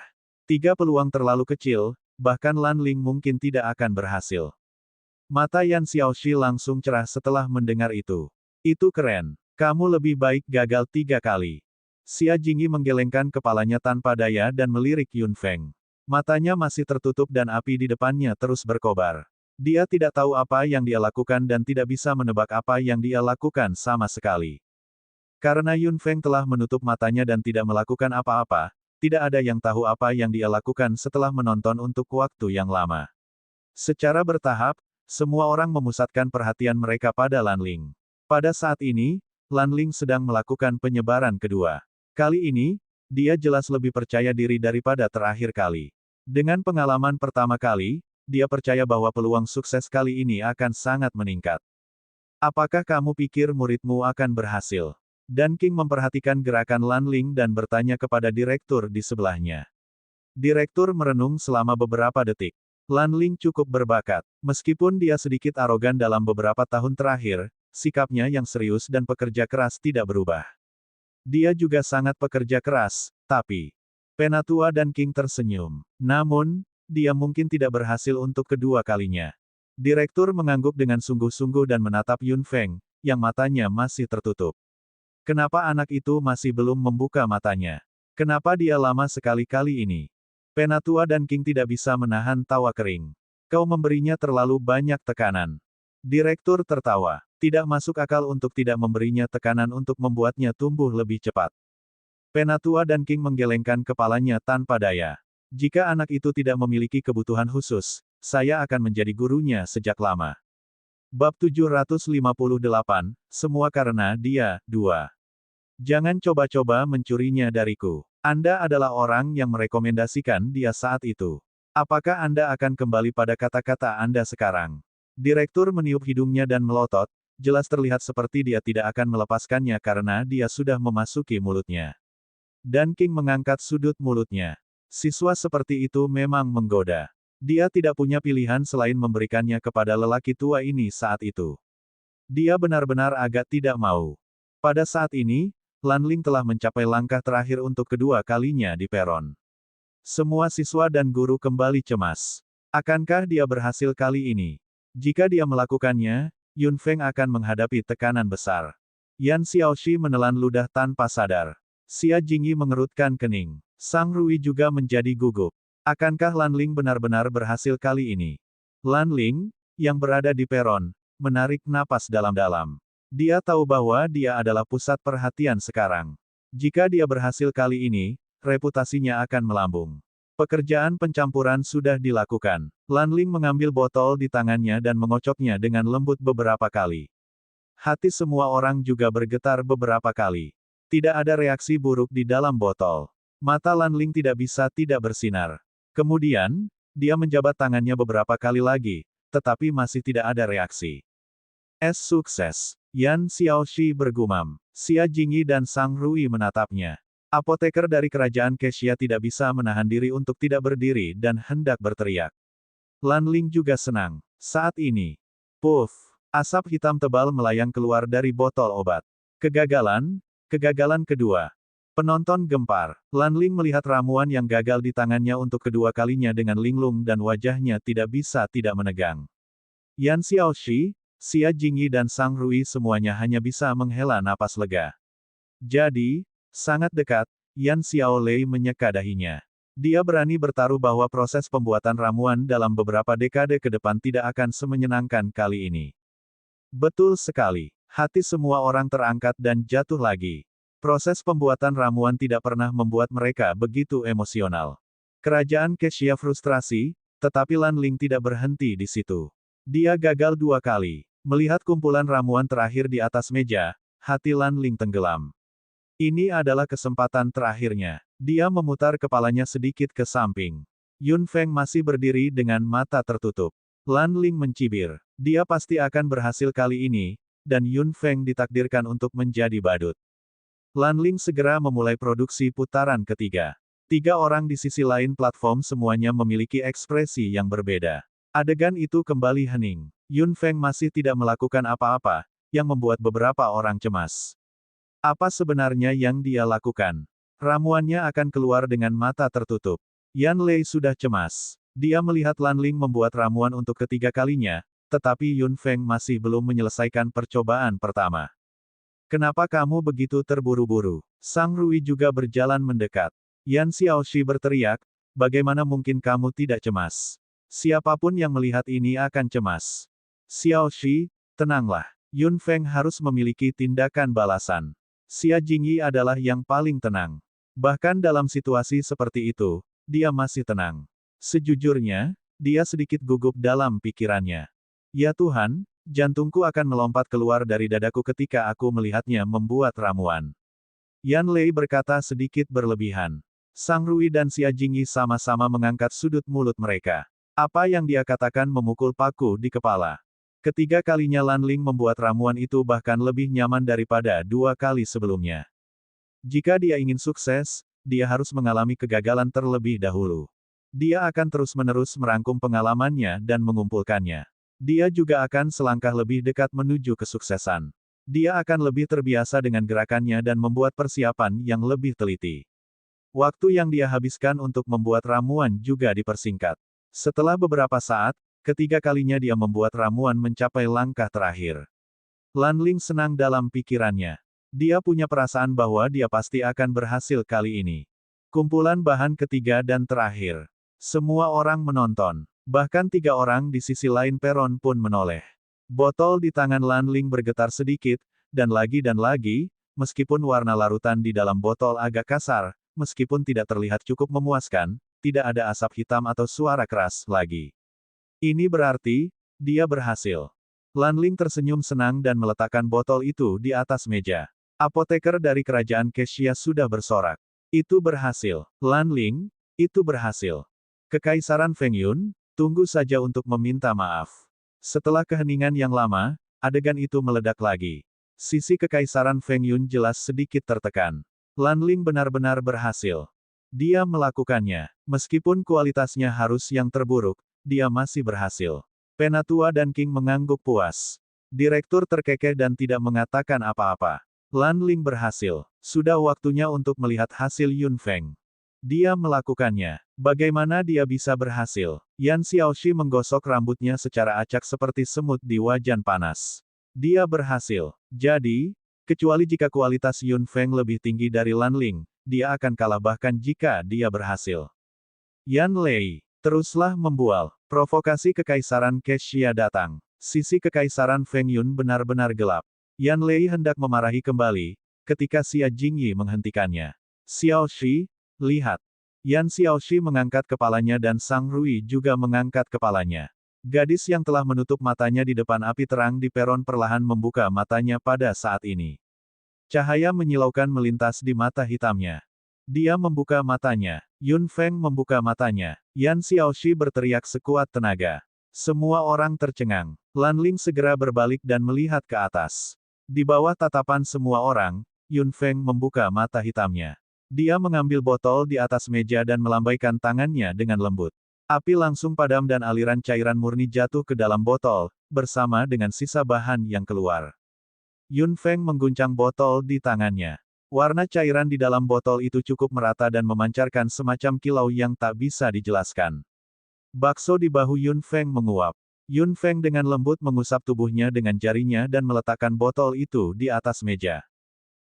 3 peluang terlalu kecil, bahkan Lan Ling mungkin tidak akan berhasil. Mata Yan Xiaoxi langsung cerah setelah mendengar itu. Itu keren. Kamu lebih baik gagal 3 kali. Xia Jingyi menggelengkan kepalanya tanpa daya dan melirik Yun Feng. Matanya masih tertutup dan api di depannya terus berkobar. Dia tidak tahu apa yang dia lakukan dan tidak bisa menebak apa yang dia lakukan sama sekali. Karena Yun Feng telah menutup matanya dan tidak melakukan apa-apa, tidak ada yang tahu apa yang dia lakukan setelah menonton untuk waktu yang lama. Secara bertahap, semua orang memusatkan perhatian mereka pada Lan Ling. Pada saat ini, Lan Ling sedang melakukan penyebaran kedua. Kali ini, dia jelas lebih percaya diri daripada terakhir kali. Dengan pengalaman pertama kali, dia percaya bahwa peluang sukses kali ini akan sangat meningkat. Apakah kamu pikir muridmu akan berhasil? Dan King memperhatikan gerakan Lan Ling dan bertanya kepada direktur di sebelahnya. Direktur merenung selama beberapa detik. Lan Ling cukup berbakat. Meskipun dia sedikit arogan dalam beberapa tahun terakhir, sikapnya yang serius dan pekerja keras tidak berubah. Dia juga sangat pekerja keras, tapi Penatua dan King tersenyum. Namun, dia mungkin tidak berhasil untuk kedua kalinya. Direktur mengangguk dengan sungguh-sungguh dan menatap Yun Feng, yang matanya masih tertutup. Kenapa anak itu masih belum membuka matanya? Kenapa dia lama sekali kali ini? Penatua dan King tidak bisa menahan tawa kering. Kau memberinya terlalu banyak tekanan. Direktur tertawa. Tidak masuk akal untuk tidak memberinya tekanan untuk membuatnya tumbuh lebih cepat. Penatua dan King menggelengkan kepalanya tanpa daya. Jika anak itu tidak memiliki kebutuhan khusus, saya akan menjadi gurunya sejak lama. Bab 758, semua karena dia, 2. Jangan coba-coba mencurinya dariku. Anda adalah orang yang merekomendasikan dia saat itu. Apakah Anda akan kembali pada kata-kata Anda sekarang? Direktur meniup hidungnya dan melotot, jelas terlihat seperti dia tidak akan melepaskannya karena dia sudah memasuki mulutnya. Dan King mengangkat sudut mulutnya. Siswa seperti itu memang menggoda. Dia tidak punya pilihan selain memberikannya kepada lelaki tua ini saat itu. Dia benar-benar agak tidak mau. Pada saat ini, Lanling telah mencapai langkah terakhir untuk kedua kalinya di peron. Semua siswa dan guru kembali cemas. Akankah dia berhasil kali ini? Jika dia melakukannya, Yun Feng akan menghadapi tekanan besar. Yan Xiaoxi menelan ludah tanpa sadar. Xia Jingyi mengerutkan kening. Sang Rui juga menjadi gugup. Akankah Lanling benar-benar berhasil kali ini? Lanling, yang berada di peron, menarik napas dalam-dalam. Dia tahu bahwa dia adalah pusat perhatian sekarang. Jika dia berhasil kali ini, reputasinya akan melambung. Pekerjaan pencampuran sudah dilakukan. Lanling mengambil botol di tangannya dan mengocoknya dengan lembut beberapa kali. Hati semua orang juga bergetar beberapa kali. Tidak ada reaksi buruk di dalam botol. Mata Lanling tidak bisa tidak bersinar. Kemudian, dia menjabat tangannya beberapa kali lagi, tetapi masih tidak ada reaksi. Sukses. Yan Xiaoxi bergumam. Xia Jingyi dan Sang Rui menatapnya. Apoteker dari kerajaan Kexia tidak bisa menahan diri untuk tidak berdiri dan hendak berteriak. Lanling juga senang. Saat ini, puff, asap hitam tebal melayang keluar dari botol obat. Kegagalan kedua. Penonton gempar. Lanling melihat ramuan yang gagal di tangannya untuk kedua kalinya dengan linglung dan wajahnya tidak bisa tidak menegang. Yan Xiaoxi, Xia Jingyi dan Sang Rui semuanya hanya bisa menghela napas lega. Jadi, sangat dekat, Yan Xiaolei menyeka dahinya. Dia berani bertaruh bahwa proses pembuatan ramuan dalam beberapa dekade ke depan tidak akan semenyenangkan kali ini. Betul sekali. Hati semua orang terangkat dan jatuh lagi. Proses pembuatan ramuan tidak pernah membuat mereka begitu emosional. Kerajaan Kexia frustrasi, tetapi Lanling tidak berhenti di situ. Dia gagal 2 kali. Melihat kumpulan ramuan terakhir di atas meja, hati Lanling tenggelam. Ini adalah kesempatan terakhirnya. Dia memutar kepalanya sedikit ke samping. Yun Feng masih berdiri dengan mata tertutup. Lanling mencibir. Dia pasti akan berhasil kali ini, dan Yun Feng ditakdirkan untuk menjadi badut. Lanling segera memulai produksi putaran ketiga. 3 orang di sisi lain platform semuanya memiliki ekspresi yang berbeda. Adegan itu kembali hening. Yun Feng masih tidak melakukan apa-apa, yang membuat beberapa orang cemas. Apa sebenarnya yang dia lakukan? Ramuannya akan keluar dengan mata tertutup. Yan Lei sudah cemas. Dia melihat Lanling membuat ramuan untuk ketiga kalinya, tetapi Yun Feng masih belum menyelesaikan percobaan pertama. Kenapa kamu begitu terburu-buru? Sang Rui juga berjalan mendekat. Yan Xiaoxi berteriak, bagaimana mungkin kamu tidak cemas? Siapapun yang melihat ini akan cemas. Xiaoxi, tenanglah. Yun Feng harus memiliki tindakan balasan. Xia Jingyi adalah yang paling tenang. Bahkan dalam situasi seperti itu, dia masih tenang. Sejujurnya, dia sedikit gugup dalam pikirannya. Ya Tuhan, jantungku akan melompat keluar dari dadaku ketika aku melihatnya membuat ramuan. Yan Lei berkata sedikit berlebihan. Sang Rui dan Xia Jingyi sama-sama mengangkat sudut mulut mereka. Apa yang dia katakan memukul paku di kepala. Ketiga kalinya Lanling membuat ramuan itu bahkan lebih nyaman daripada 2 kali sebelumnya. Jika dia ingin sukses, dia harus mengalami kegagalan terlebih dahulu. Dia akan terus-menerus merangkum pengalamannya dan mengumpulkannya. Dia juga akan selangkah lebih dekat menuju kesuksesan. Dia akan lebih terbiasa dengan gerakannya dan membuat persiapan yang lebih teliti. Waktu yang dia habiskan untuk membuat ramuan juga dipersingkat. Setelah beberapa saat, ketiga kalinya dia membuat ramuan mencapai langkah terakhir. Lanling senang dalam pikirannya. Dia punya perasaan bahwa dia pasti akan berhasil kali ini. Kumpulan bahan ketiga dan terakhir. Semua orang menonton. Bahkan 3 orang di sisi lain peron pun menoleh. Botol di tangan Lanling bergetar sedikit, dan lagi, meskipun warna larutan di dalam botol agak kasar, meskipun tidak terlihat cukup memuaskan, tidak ada asap hitam atau suara keras lagi. Ini berarti, dia berhasil. Lanling tersenyum senang dan meletakkan botol itu di atas meja. Apoteker dari kerajaan Kexia sudah bersorak. Itu berhasil. Lanling, itu berhasil. Kekaisaran Feng Yun, tunggu saja untuk meminta maaf. Setelah keheningan yang lama, adegan itu meledak lagi. Sisi Kekaisaran Feng Yun jelas sedikit tertekan. Lanling benar-benar berhasil. Dia melakukannya. Meskipun kualitasnya harus yang terburuk, dia masih berhasil. Penatua dan King mengangguk puas. Direktur terkekeh dan tidak mengatakan apa-apa. Lanling berhasil. Sudah waktunya untuk melihat hasil Yun Feng. Dia melakukannya. Bagaimana dia bisa berhasil? Yan Xiaoxi menggosok rambutnya secara acak seperti semut di wajan panas. Dia berhasil. Jadi, kecuali jika kualitas Yun Feng lebih tinggi dari Lanling, dia akan kalah bahkan jika dia berhasil. Yan Lei teruslah membual. Provokasi Kekaisaran Kexia datang. Sisi Kekaisaran Feng Yun benar-benar gelap. Yan Lei hendak memarahi kembali, ketika Xia Jingyi menghentikannya. Xiaoxi, lihat. Yan Xiaoxi mengangkat kepalanya dan Sang Rui juga mengangkat kepalanya. Gadis yang telah menutup matanya di depan api terang di peron perlahan membuka matanya pada saat ini. Cahaya menyilaukan melintas di mata hitamnya. Dia membuka matanya. Yun Feng membuka matanya. Yan Xiaoxi berteriak sekuat tenaga. Semua orang tercengang. Lanling segera berbalik dan melihat ke atas. Di bawah tatapan semua orang, Yun Feng membuka mata hitamnya. Dia mengambil botol di atas meja dan melambaikan tangannya dengan lembut. Api langsung padam dan aliran cairan murni jatuh ke dalam botol, bersama dengan sisa bahan yang keluar. Yun Feng mengguncang botol di tangannya. Warna cairan di dalam botol itu cukup merata dan memancarkan semacam kilau yang tak bisa dijelaskan. Bakso di bahu Yun Feng menguap. Yun Feng dengan lembut mengusap tubuhnya dengan jarinya dan meletakkan botol itu di atas meja.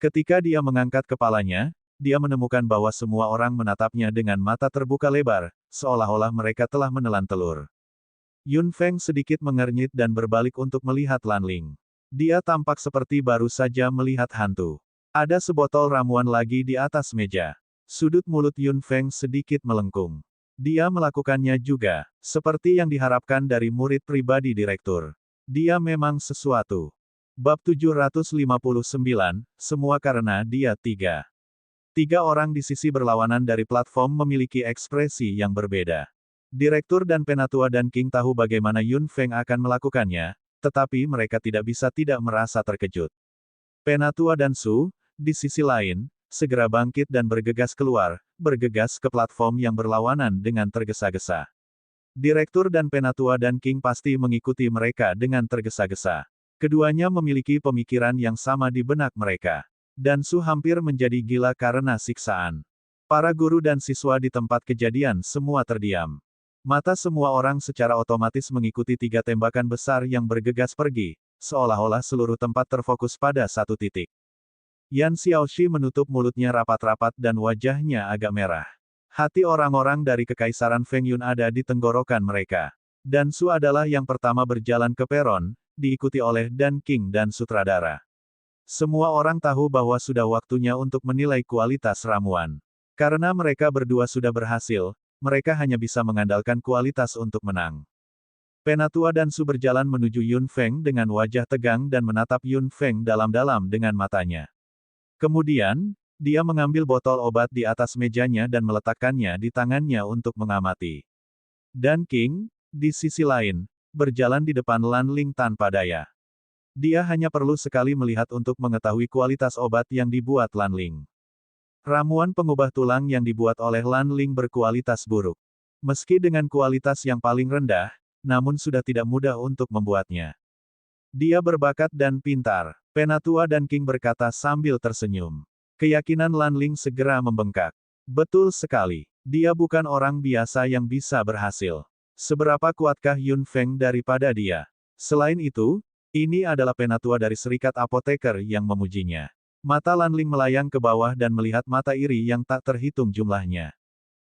Ketika dia mengangkat kepalanya, dia menemukan bahwa semua orang menatapnya dengan mata terbuka lebar, seolah-olah mereka telah menelan telur. Yun Feng sedikit mengernyit dan berbalik untuk melihat Lanling. Dia tampak seperti baru saja melihat hantu. Ada sebotol ramuan lagi di atas meja. Sudut mulut Yun Feng sedikit melengkung. Dia melakukannya juga, seperti yang diharapkan dari murid pribadi direktur. Dia memang sesuatu. Bab 759, semua karena dia tiga. Tiga orang di sisi berlawanan dari platform memiliki ekspresi yang berbeda. Direktur dan Penatua dan King tahu bagaimana Yun Feng akan melakukannya, tetapi mereka tidak bisa tidak merasa terkejut. Penatua dan Su, di sisi lain, segera bangkit dan bergegas keluar, bergegas ke platform yang berlawanan dengan tergesa-gesa. Direktur dan Penatua dan King pasti mengikuti mereka dengan tergesa-gesa. Keduanya memiliki pemikiran yang sama di benak mereka. Dan Su hampir menjadi gila karena siksaan. Para guru dan siswa di tempat kejadian semua terdiam. Mata semua orang secara otomatis mengikuti tiga tembakan besar yang bergegas pergi, seolah-olah seluruh tempat terfokus pada satu titik. Yan Xiaoxi menutup mulutnya rapat-rapat dan wajahnya agak merah. Hati orang-orang dari Kekaisaran Feng Yun ada di tenggorokan mereka. Dan Su adalah yang pertama berjalan ke peron, diikuti oleh Dan King dan sutradara. Semua orang tahu bahwa sudah waktunya untuk menilai kualitas ramuan. Karena mereka berdua sudah berhasil, mereka hanya bisa mengandalkan kualitas untuk menang. Penatua dan Su berjalan menuju Yun Feng dengan wajah tegang dan menatap Yun Feng dalam-dalam dengan matanya. Kemudian, dia mengambil botol obat di atas mejanya dan meletakkannya di tangannya untuk mengamati. Dan King, di sisi lain, berjalan di depan Lanling tanpa daya. Dia hanya perlu sekali melihat untuk mengetahui kualitas obat yang dibuat Lanling. Ramuan pengubah tulang yang dibuat oleh Lanling berkualitas buruk. Meski dengan kualitas yang paling rendah, namun sudah tidak mudah untuk membuatnya. Dia berbakat dan pintar, Penatua dan King berkata sambil tersenyum. Keyakinan Lanling segera membengkak. Betul sekali, dia bukan orang biasa yang bisa berhasil. Seberapa kuatkah Yun Feng daripada dia? Selain itu, ini adalah Penatua dari Serikat Apoteker yang memujinya. Mata Lanling melayang ke bawah dan melihat mata iri yang tak terhitung jumlahnya.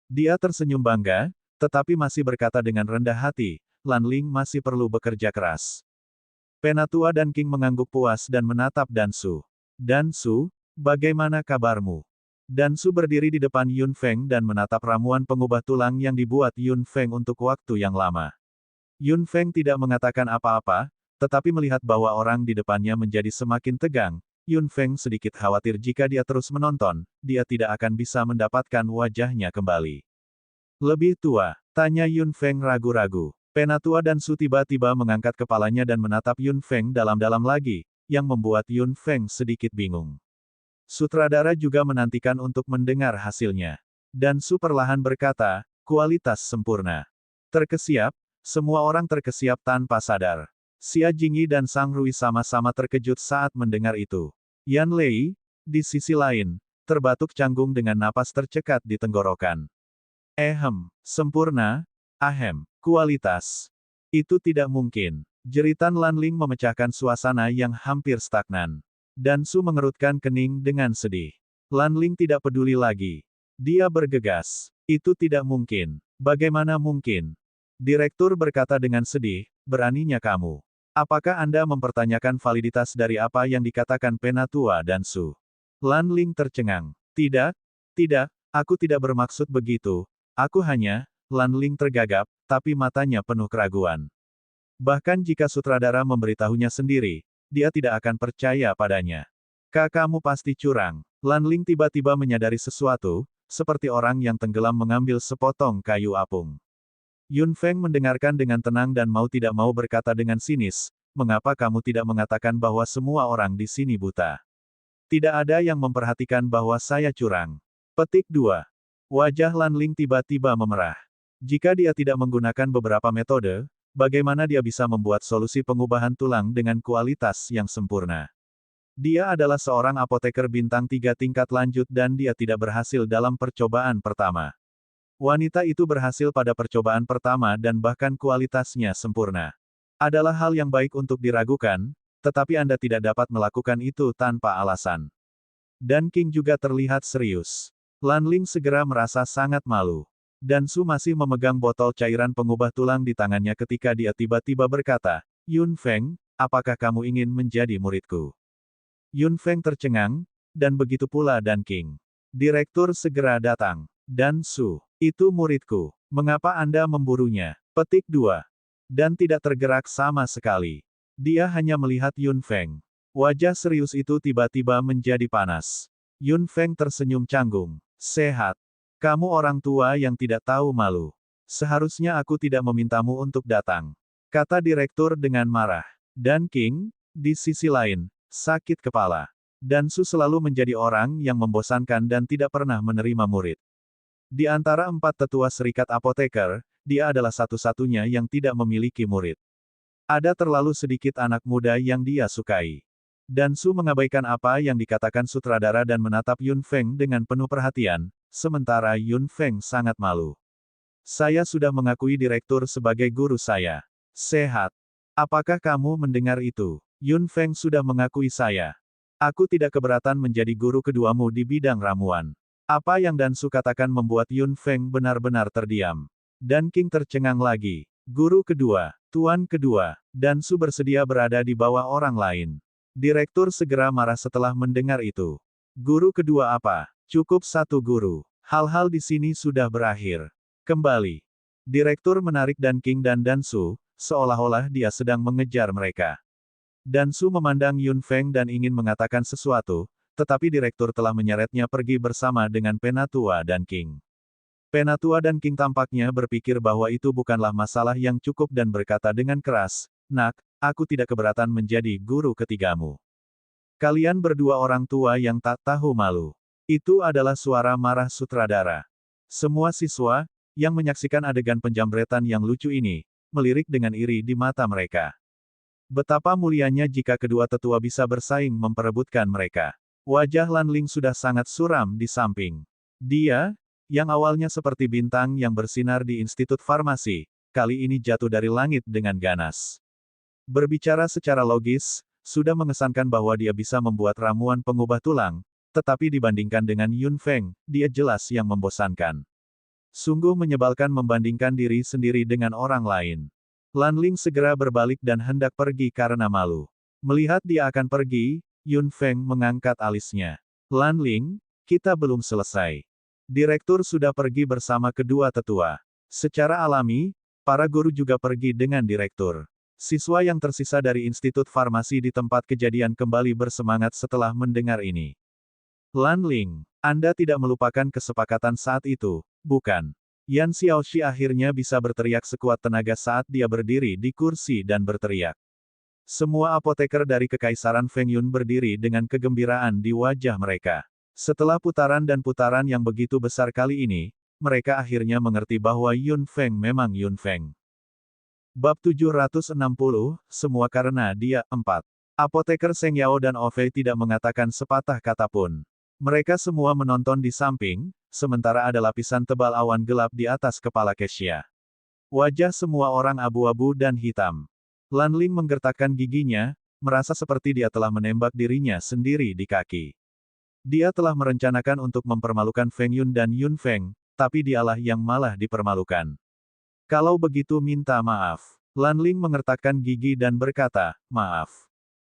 Dia tersenyum bangga, tetapi masih berkata dengan rendah hati, Lanling masih perlu bekerja keras. Penatua dan King mengangguk puas dan menatap Dan Su. Dan Su, Bagaimana kabarmu? Dan Su berdiri di depan Yun Feng dan menatap ramuan pengubah tulang yang dibuat Yun Feng untuk waktu yang lama. Yun Feng tidak mengatakan apa-apa, tetapi melihat bahwa orang di depannya menjadi semakin tegang, Yun Feng sedikit khawatir jika dia terus menonton, dia tidak akan bisa mendapatkan wajahnya kembali. Lebih tua, tanya Yun Feng ragu-ragu. Penatua dan Su tiba-tiba mengangkat kepalanya dan menatap Yun Feng dalam-dalam lagi, yang membuat Yun Feng sedikit bingung. Sutradara juga menantikan untuk mendengar hasilnya. Dan Su perlahan berkata, kualitas sempurna. Terkesiap, semua orang terkesiap tanpa sadar. Xia Jingyi dan Sang Rui sama-sama terkejut saat mendengar itu. Yan Lei, di sisi lain, terbatuk canggung dengan napas tercekat di tenggorokan. Sempurna? Kualitas. Itu tidak mungkin. Jeritan Lanling memecahkan suasana yang hampir stagnan. Dan Su mengerutkan kening dengan sedih. Lanling tidak peduli lagi. Dia bergegas. Itu tidak mungkin. Bagaimana mungkin? Direktur berkata dengan sedih, beraninya kamu. Apakah Anda mempertanyakan validitas dari apa yang dikatakan Penatua dan Su? Lanling tercengang. Tidak, aku tidak bermaksud begitu. Aku hanya, Lanling tergagap, tapi matanya penuh keraguan. Bahkan jika sutradara memberitahunya sendiri, dia tidak akan percaya padanya. Kamu pasti curang. Lanling tiba-tiba menyadari sesuatu, seperti orang yang tenggelam mengambil sepotong kayu apung. Yun Feng mendengarkan dengan tenang dan mau tidak mau berkata dengan sinis, mengapa kamu tidak mengatakan bahwa semua orang di sini buta? Tidak ada yang memperhatikan bahwa saya curang. Petik 2. Wajah Lanling tiba-tiba memerah. Jika dia tidak menggunakan beberapa metode, bagaimana dia bisa membuat solusi pengubahan tulang dengan kualitas yang sempurna? Dia adalah seorang apoteker bintang 3 tingkat lanjut dan dia tidak berhasil dalam percobaan pertama. Wanita itu berhasil pada percobaan pertama dan bahkan kualitasnya sempurna. Adalah hal yang baik untuk diragukan, tetapi Anda tidak dapat melakukan itu tanpa alasan. Dan King juga terlihat serius. Lanling segera merasa sangat malu. Dan Su masih memegang botol cairan pengubah tulang di tangannya ketika dia tiba-tiba berkata, Yun Feng, apakah kamu ingin menjadi muridku? Yun Feng tercengang, dan begitu pula Dan King. Direktur segera datang. Dan Su, itu muridku. Mengapa Anda memburunya? Petik 2. Dan tidak tergerak sama sekali. Dia hanya melihat Yun Feng. Wajah serius itu tiba-tiba menjadi panas. Yun Feng tersenyum canggung. Sehat. Kamu orang tua yang tidak tahu malu. Seharusnya aku tidak memintamu untuk datang. Kata direktur dengan marah. Dan King, di sisi lain, sakit kepala. Dan Su selalu menjadi orang yang membosankan dan tidak pernah menerima murid. Di antara 4 tetua serikat apoteker, dia adalah satu-satunya yang tidak memiliki murid. Ada terlalu sedikit anak muda yang dia sukai. Dan Su mengabaikan apa yang dikatakan sutradara dan menatap Yun Feng dengan penuh perhatian, sementara Yun Feng sangat malu. Saya sudah mengakui direktur sebagai guru saya. Sehat. Apakah kamu mendengar itu? Yun Feng sudah mengakui saya. Aku tidak keberatan menjadi guru keduamu di bidang ramuan. Apa yang Dan Su katakan membuat Yun Feng benar-benar terdiam. Dan King tercengang lagi. Guru kedua, tuan kedua, Dan Su bersedia berada di bawah orang lain. Direktur segera marah setelah mendengar itu. Guru kedua apa? Cukup satu guru. Hal-hal di sini sudah berakhir. Kembali. Direktur menarik Dan King dan Su, seolah-olah dia sedang mengejar mereka. Dan Su memandang Yun Feng dan ingin mengatakan sesuatu, tetapi direktur telah menyeretnya pergi bersama dengan Penatua dan King. Penatua dan King tampaknya berpikir bahwa itu bukanlah masalah yang cukup dan berkata dengan keras, Nak, aku tidak keberatan menjadi guru ketigamu. Kalian berdua orang tua yang tak tahu malu. Itu adalah suara marah sutradara. Semua siswa, yang menyaksikan adegan penjambretan yang lucu ini, melirik dengan iri di mata mereka. Betapa mulianya jika kedua tetua bisa bersaing memperebutkan mereka. Wajah Lanling sudah sangat suram di samping. Dia, yang awalnya seperti bintang yang bersinar di Institut Farmasi, kali ini jatuh dari langit dengan ganas. Berbicara secara logis, sudah mengesankan bahwa dia bisa membuat ramuan pengubah tulang, tetapi dibandingkan dengan Yun Feng, dia jelas yang membosankan. Sungguh menyebalkan membandingkan diri sendiri dengan orang lain. Lanling segera berbalik dan hendak pergi karena malu. Melihat dia akan pergi, Yun Feng mengangkat alisnya. Lan Ling, kita belum selesai. Direktur sudah pergi bersama kedua tetua. Secara alami, para guru juga pergi dengan direktur. Siswa yang tersisa dari Institut Farmasi di tempat kejadian kembali bersemangat setelah mendengar ini. Lan Ling, Anda tidak melupakan kesepakatan saat itu, bukan? Yan Xiaoxi akhirnya bisa berteriak sekuat tenaga saat dia berdiri di kursi dan berteriak. Semua apoteker dari Kekaisaran Feng Yun berdiri dengan kegembiraan di wajah mereka. Setelah putaran dan putaran yang begitu besar kali ini, mereka akhirnya mengerti bahwa Yun Feng memang Yun Feng. Bab 760, semua karena dia, 4. Apoteker Seng Yao dan Ovei tidak mengatakan sepatah kata pun. Mereka semua menonton di samping, sementara ada lapisan tebal awan gelap di atas kepala Kesya. Wajah semua orang abu-abu dan hitam. Lan Ling menggertakkan giginya, merasa seperti dia telah menembak dirinya sendiri di kaki. Dia telah merencanakan untuk mempermalukan Feng Yun dan Yun Feng, tapi dialah yang malah dipermalukan. Kalau begitu minta maaf. Lan Ling mengertakkan gigi dan berkata, maaf.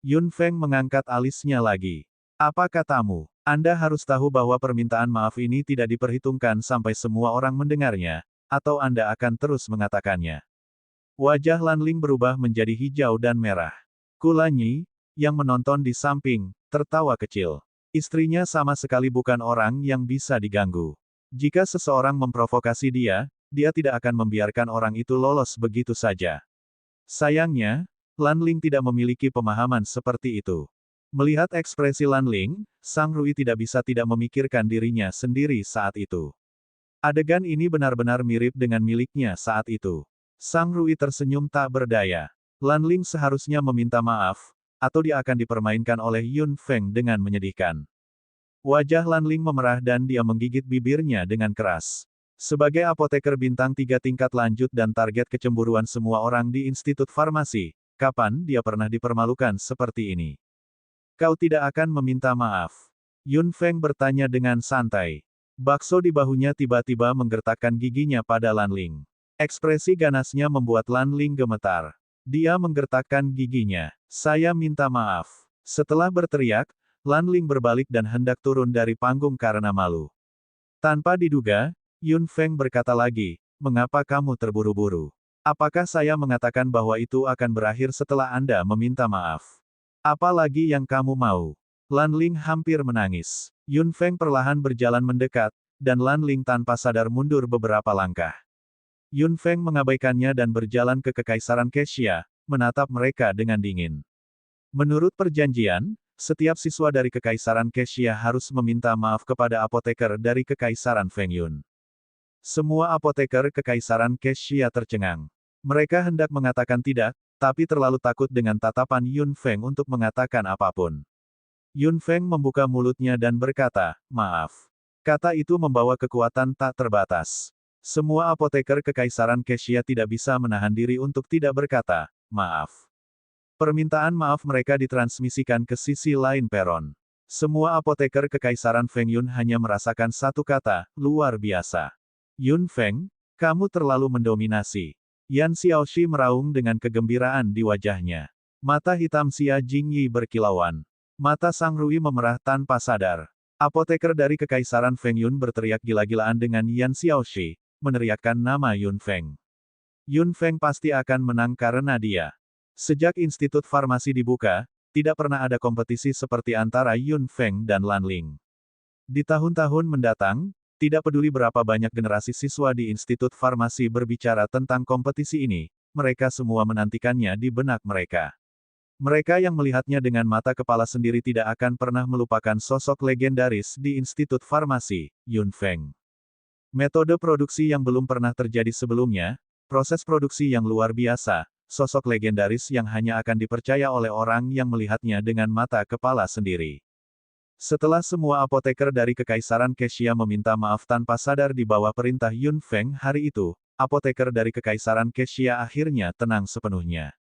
Yun Feng mengangkat alisnya lagi. Apa katamu? Anda harus tahu bahwa permintaan maaf ini tidak diperhitungkan sampai semua orang mendengarnya, atau Anda akan terus mengatakannya. Wajah Lan Ling berubah menjadi hijau dan merah. Kulanyi, yang menonton di samping, tertawa kecil. Istrinya sama sekali bukan orang yang bisa diganggu. Jika seseorang memprovokasi dia, dia tidak akan membiarkan orang itu lolos begitu saja. Sayangnya, Lan Ling tidak memiliki pemahaman seperti itu. Melihat ekspresi Lan Ling, Sang Rui tidak bisa tidak memikirkan dirinya sendiri saat itu. Adegan ini benar-benar mirip dengan miliknya saat itu. Sang Rui tersenyum tak berdaya. Lan Ling seharusnya meminta maaf, atau dia akan dipermainkan oleh Yun Feng dengan menyedihkan. Wajah Lan Ling memerah dan dia menggigit bibirnya dengan keras. Sebagai apoteker bintang 3 tingkat lanjut dan target kecemburuan semua orang di Institut Farmasi, kapan dia pernah dipermalukan seperti ini? Kau tidak akan meminta maaf. Yun Feng bertanya dengan santai. Bakso di bahunya tiba-tiba menggertakkan giginya pada Lan Ling. Ekspresi ganasnya membuat Lan Ling gemetar. Dia menggertakkan giginya. Saya minta maaf. Setelah berteriak, Lan Ling berbalik dan hendak turun dari panggung karena malu. Tanpa diduga, Yun Feng berkata lagi, mengapa kamu terburu-buru? Apakah saya mengatakan bahwa itu akan berakhir setelah Anda meminta maaf? Apa lagi yang kamu mau? Lan Ling hampir menangis. Yun Feng perlahan berjalan mendekat, dan Lan Ling tanpa sadar mundur beberapa langkah. Yun Feng mengabaikannya dan berjalan ke Kekaisaran Kesya, menatap mereka dengan dingin. Menurut perjanjian, setiap siswa dari Kekaisaran Kesya harus meminta maaf kepada apoteker dari Kekaisaran Feng Yun. Semua apoteker Kekaisaran Kesya tercengang. Mereka hendak mengatakan tidak, tapi terlalu takut dengan tatapan Yun Feng untuk mengatakan apapun. Yun Feng membuka mulutnya dan berkata, maaf. Kata itu membawa kekuatan tak terbatas. Semua apoteker Kekaisaran Kesya tidak bisa menahan diri untuk tidak berkata, maaf. Permintaan maaf mereka ditransmisikan ke sisi lain peron. Semua apoteker Kekaisaran Feng Yun hanya merasakan satu kata, luar biasa. Yun Feng, kamu terlalu mendominasi. Yan Xiaoxi meraung dengan kegembiraan di wajahnya. Mata hitam Xia Jingyi berkilauan. Mata Sang Rui memerah tanpa sadar. Apoteker dari Kekaisaran Feng Yun berteriak gila-gilaan dengan Yan Xiaoxi, meneriakkan nama Yun Feng. Yun Feng pasti akan menang karena dia. Sejak Institut Farmasi dibuka, tidak pernah ada kompetisi seperti antara Yun Feng dan Lan Ling. Di tahun-tahun mendatang, tidak peduli berapa banyak generasi siswa di Institut Farmasi berbicara tentang kompetisi ini, mereka semua menantikannya di benak mereka. Mereka yang melihatnya dengan mata kepala sendiri tidak akan pernah melupakan sosok legendaris di Institut Farmasi, Yun Feng. Metode produksi yang belum pernah terjadi sebelumnya, proses produksi yang luar biasa, sosok legendaris yang hanya akan dipercaya oleh orang yang melihatnya dengan mata kepala sendiri. Setelah semua apoteker dari Kekaisaran Kesya meminta maaf tanpa sadar di bawah perintah Yun Feng hari itu, apoteker dari Kekaisaran Kesya akhirnya tenang sepenuhnya.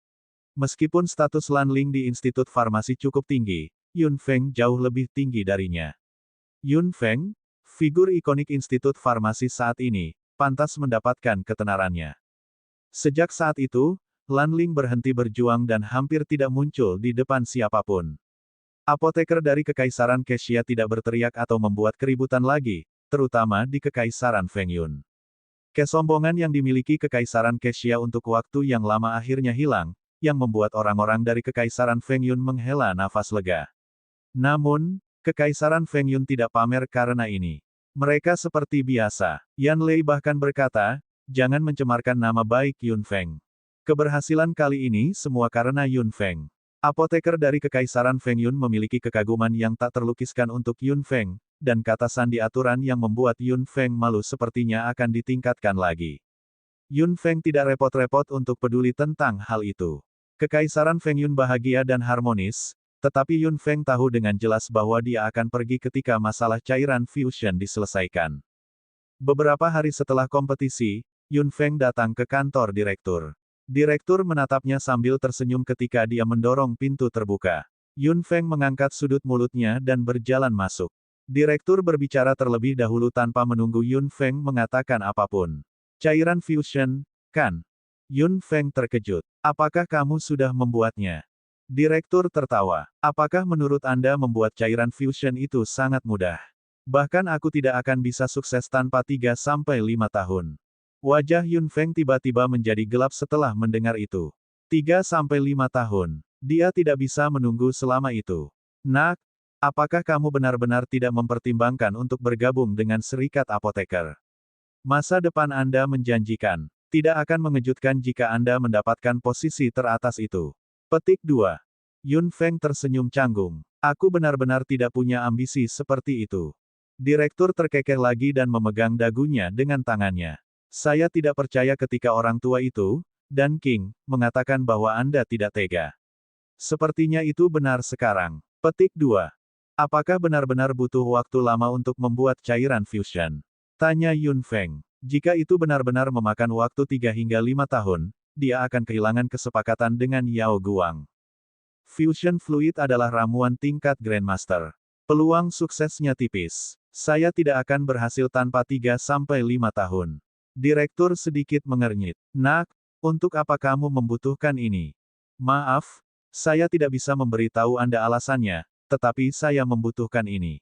Meskipun status Lan Ling di Institut Farmasi cukup tinggi, Yun Feng jauh lebih tinggi darinya. Yun Feng, figur ikonik Institut Farmasi saat ini, pantas mendapatkan ketenarannya. Sejak saat itu, Lan Ling berhenti berjuang dan hampir tidak muncul di depan siapapun. Apoteker dari Kekaisaran Kexia tidak berteriak atau membuat keributan lagi, terutama di Kekaisaran Fengyun. Kesombongan yang dimiliki Kekaisaran Kexia untuk waktu yang lama akhirnya hilang, yang membuat orang-orang dari Kekaisaran Fengyun menghela nafas lega. Namun, Kekaisaran Fengyun tidak pamer karena ini. Mereka seperti biasa. Yan Lei bahkan berkata, jangan mencemarkan nama baik Yun Feng. Keberhasilan kali ini semua karena Yun Feng. Apoteker dari Kekaisaran Fengyun memiliki kekaguman yang tak terlukiskan untuk Yun Feng, dan kata sandi aturan yang membuat Yun Feng malu sepertinya akan ditingkatkan lagi. Yun Feng tidak repot-repot untuk peduli tentang hal itu. Kekaisaran Fengyun bahagia dan harmonis, tetapi Yun Feng tahu dengan jelas bahwa dia akan pergi ketika masalah cairan fusion diselesaikan. Beberapa hari setelah kompetisi, Yun Feng datang ke kantor direktur. Direktur menatapnya sambil tersenyum ketika dia mendorong pintu terbuka. Yun Feng mengangkat sudut mulutnya dan berjalan masuk. Direktur berbicara terlebih dahulu tanpa menunggu Yun Feng mengatakan apapun. Cairan fusion, kan? Yun Feng terkejut. Apakah kamu sudah membuatnya? Direktur tertawa. Apakah menurut Anda membuat cairan fusion itu sangat mudah? Bahkan aku tidak akan bisa sukses tanpa 3-5 tahun. Wajah Yun Feng tiba-tiba menjadi gelap setelah mendengar itu. 3-5 tahun. Dia tidak bisa menunggu selama itu. Nak, apakah kamu benar-benar tidak mempertimbangkan untuk bergabung dengan Serikat Apoteker? Masa depan Anda menjanjikan. Tidak akan mengejutkan jika Anda mendapatkan posisi teratas itu. Petik 2. Yun Feng tersenyum canggung. Aku benar-benar tidak punya ambisi seperti itu. Direktur terkekeh lagi dan memegang dagunya dengan tangannya. Saya tidak percaya ketika orang tua itu, dan King, mengatakan bahwa Anda tidak tega. Sepertinya itu benar sekarang. Petik 2. Apakah benar-benar butuh waktu lama untuk membuat cairan fusion? Tanya Yun Feng. Jika itu benar-benar memakan waktu 3 hingga 5 tahun, dia akan kehilangan kesepakatan dengan Yao Guang. Fusion fluid adalah ramuan tingkat Grandmaster. Peluang suksesnya tipis. Saya tidak akan berhasil tanpa 3-5 tahun. Direktur sedikit mengernyit. Nak, untuk apa kamu membutuhkan ini? Maaf, saya tidak bisa memberitahu Anda alasannya, tetapi saya membutuhkan ini.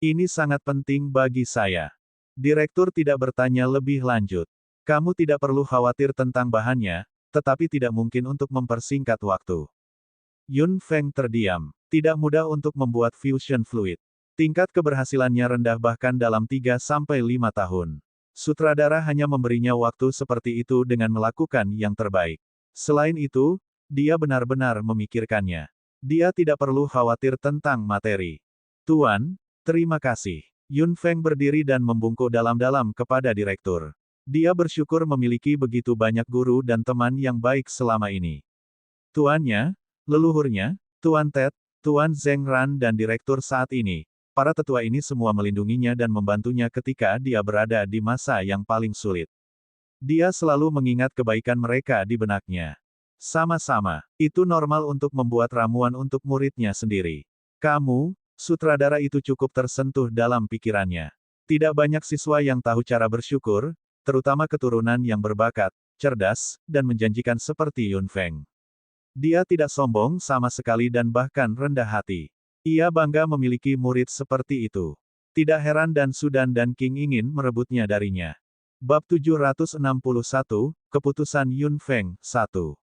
Ini sangat penting bagi saya. Direktur tidak bertanya lebih lanjut. Kamu tidak perlu khawatir tentang bahannya, tetapi tidak mungkin untuk mempersingkat waktu. Yun Feng terdiam. Tidak mudah untuk membuat fusion fluid. Tingkat keberhasilannya rendah bahkan dalam 3-5 tahun. Sutradara hanya memberinya waktu seperti itu dengan melakukan yang terbaik. Selain itu, dia benar-benar memikirkannya. Dia tidak perlu khawatir tentang materi. Tuan, terima kasih. Yun Feng berdiri dan membungkuk dalam-dalam kepada direktur. Dia bersyukur memiliki begitu banyak guru dan teman yang baik selama ini. Tuannya, leluhurnya, Tuan Ted, Tuan Zheng Ran dan direktur saat ini. Para tetua ini semua melindunginya dan membantunya ketika dia berada di masa yang paling sulit. Dia selalu mengingat kebaikan mereka di benaknya. Sama-sama, itu normal untuk membuat ramuan untuk muridnya sendiri. Kamu, sutradara itu cukup tersentuh dalam pikirannya. Tidak banyak siswa yang tahu cara bersyukur, terutama keturunan yang berbakat, cerdas, dan menjanjikan seperti Yun Feng. Dia tidak sombong sama sekali dan bahkan rendah hati. Ia bangga memiliki murid seperti itu. Tidak heran dan Sudan dan King ingin merebutnya darinya. Bab 761, Keputusan Yun Feng, 1.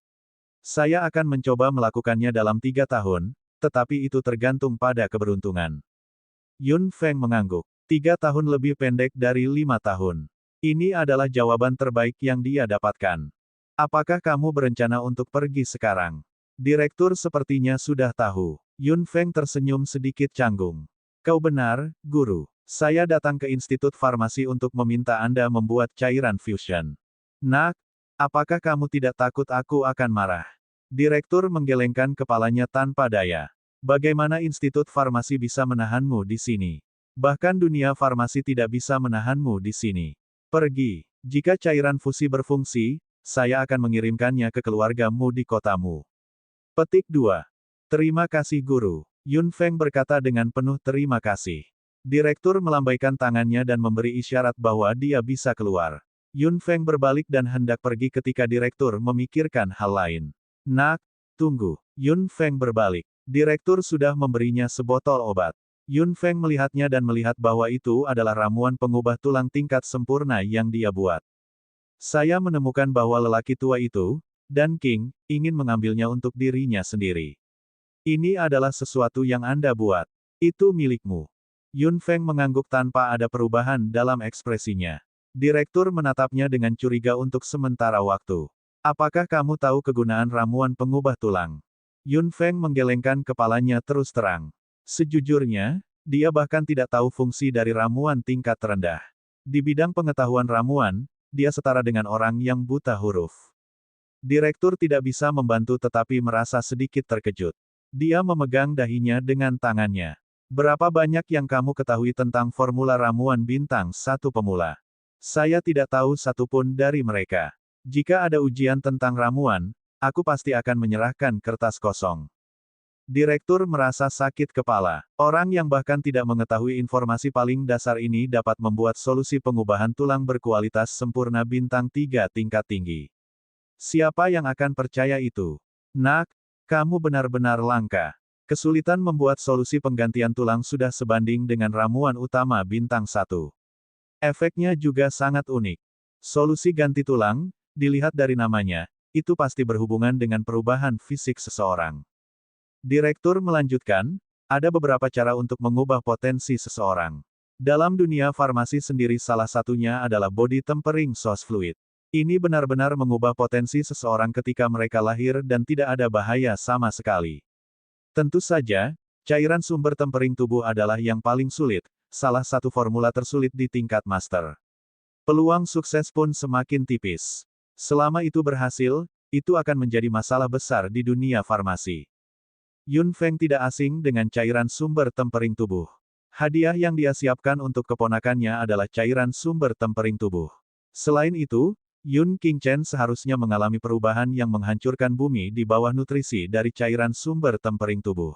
Saya akan mencoba melakukannya dalam 3 tahun, tetapi itu tergantung pada keberuntungan. Yun Feng mengangguk. 3 tahun lebih pendek dari 5 tahun. Ini adalah jawaban terbaik yang dia dapatkan. Apakah kamu berencana untuk pergi sekarang? Direktur sepertinya sudah tahu. Yun Feng tersenyum sedikit canggung. Kau benar, guru. Saya datang ke Institut Farmasi untuk meminta Anda membuat cairan fusion. Nak, apakah kamu tidak takut aku akan marah? Direktur menggelengkan kepalanya tanpa daya. Bagaimana Institut Farmasi bisa menahanmu di sini? Bahkan dunia farmasi tidak bisa menahanmu di sini. Pergi. Jika cairan fusi berfungsi, saya akan mengirimkannya ke keluargamu di kotamu. Petik 2. Terima kasih guru. Yun Feng berkata dengan penuh terima kasih. Direktur melambaikan tangannya dan memberi isyarat bahwa dia bisa keluar. Yun Feng berbalik dan hendak pergi ketika direktur memikirkan hal lain. Nak, tunggu. Yun Feng berbalik. Direktur sudah memberinya sebotol obat. Yun Feng melihatnya dan melihat bahwa itu adalah ramuan pengubah tulang tingkat sempurna yang dia buat. Saya menemukan bahwa lelaki tua itu, dan King, ingin mengambilnya untuk dirinya sendiri. Ini adalah sesuatu yang Anda buat. Itu milikmu. Yun Feng mengangguk tanpa ada perubahan dalam ekspresinya. Direktur menatapnya dengan curiga untuk sementara waktu. Apakah kamu tahu kegunaan ramuan pengubah tulang? Yun Feng menggelengkan kepalanya terus terang. Sejujurnya, dia bahkan tidak tahu fungsi dari ramuan tingkat terendah. Di bidang pengetahuan ramuan, dia setara dengan orang yang buta huruf. Direktur tidak bisa membantu tetapi merasa sedikit terkejut. Dia memegang dahinya dengan tangannya. Berapa banyak yang kamu ketahui tentang formula ramuan bintang satu pemula? Saya tidak tahu satupun dari mereka. Jika ada ujian tentang ramuan, aku pasti akan menyerahkan kertas kosong. Direktur merasa sakit kepala. Orang yang bahkan tidak mengetahui informasi paling dasar ini dapat membuat solusi pengubahan tulang berkualitas sempurna bintang 3 tingkat tinggi. Siapa yang akan percaya itu? Nak, kamu benar-benar langka. Kesulitan membuat solusi penggantian tulang sudah sebanding dengan ramuan utama bintang 1. Efeknya juga sangat unik. Solusi ganti tulang, dilihat dari namanya, itu pasti berhubungan dengan perubahan fisik seseorang. Direktur melanjutkan, ada beberapa cara untuk mengubah potensi seseorang. Dalam dunia farmasi sendiri salah satunya adalah body tempering sauce fluid. Ini benar-benar mengubah potensi seseorang ketika mereka lahir dan tidak ada bahaya sama sekali. Tentu saja, cairan sumber tempering tubuh adalah yang paling sulit, salah satu formula tersulit di tingkat master. Peluang sukses pun semakin tipis. Selama itu berhasil, itu akan menjadi masalah besar di dunia farmasi. Yun Feng tidak asing dengan cairan sumber tempering tubuh. Hadiah yang dia siapkan untuk keponakannya adalah cairan sumber tempering tubuh. Selain itu, Yun Qingchen seharusnya mengalami perubahan yang menghancurkan bumi di bawah nutrisi dari cairan sumber tempering tubuh.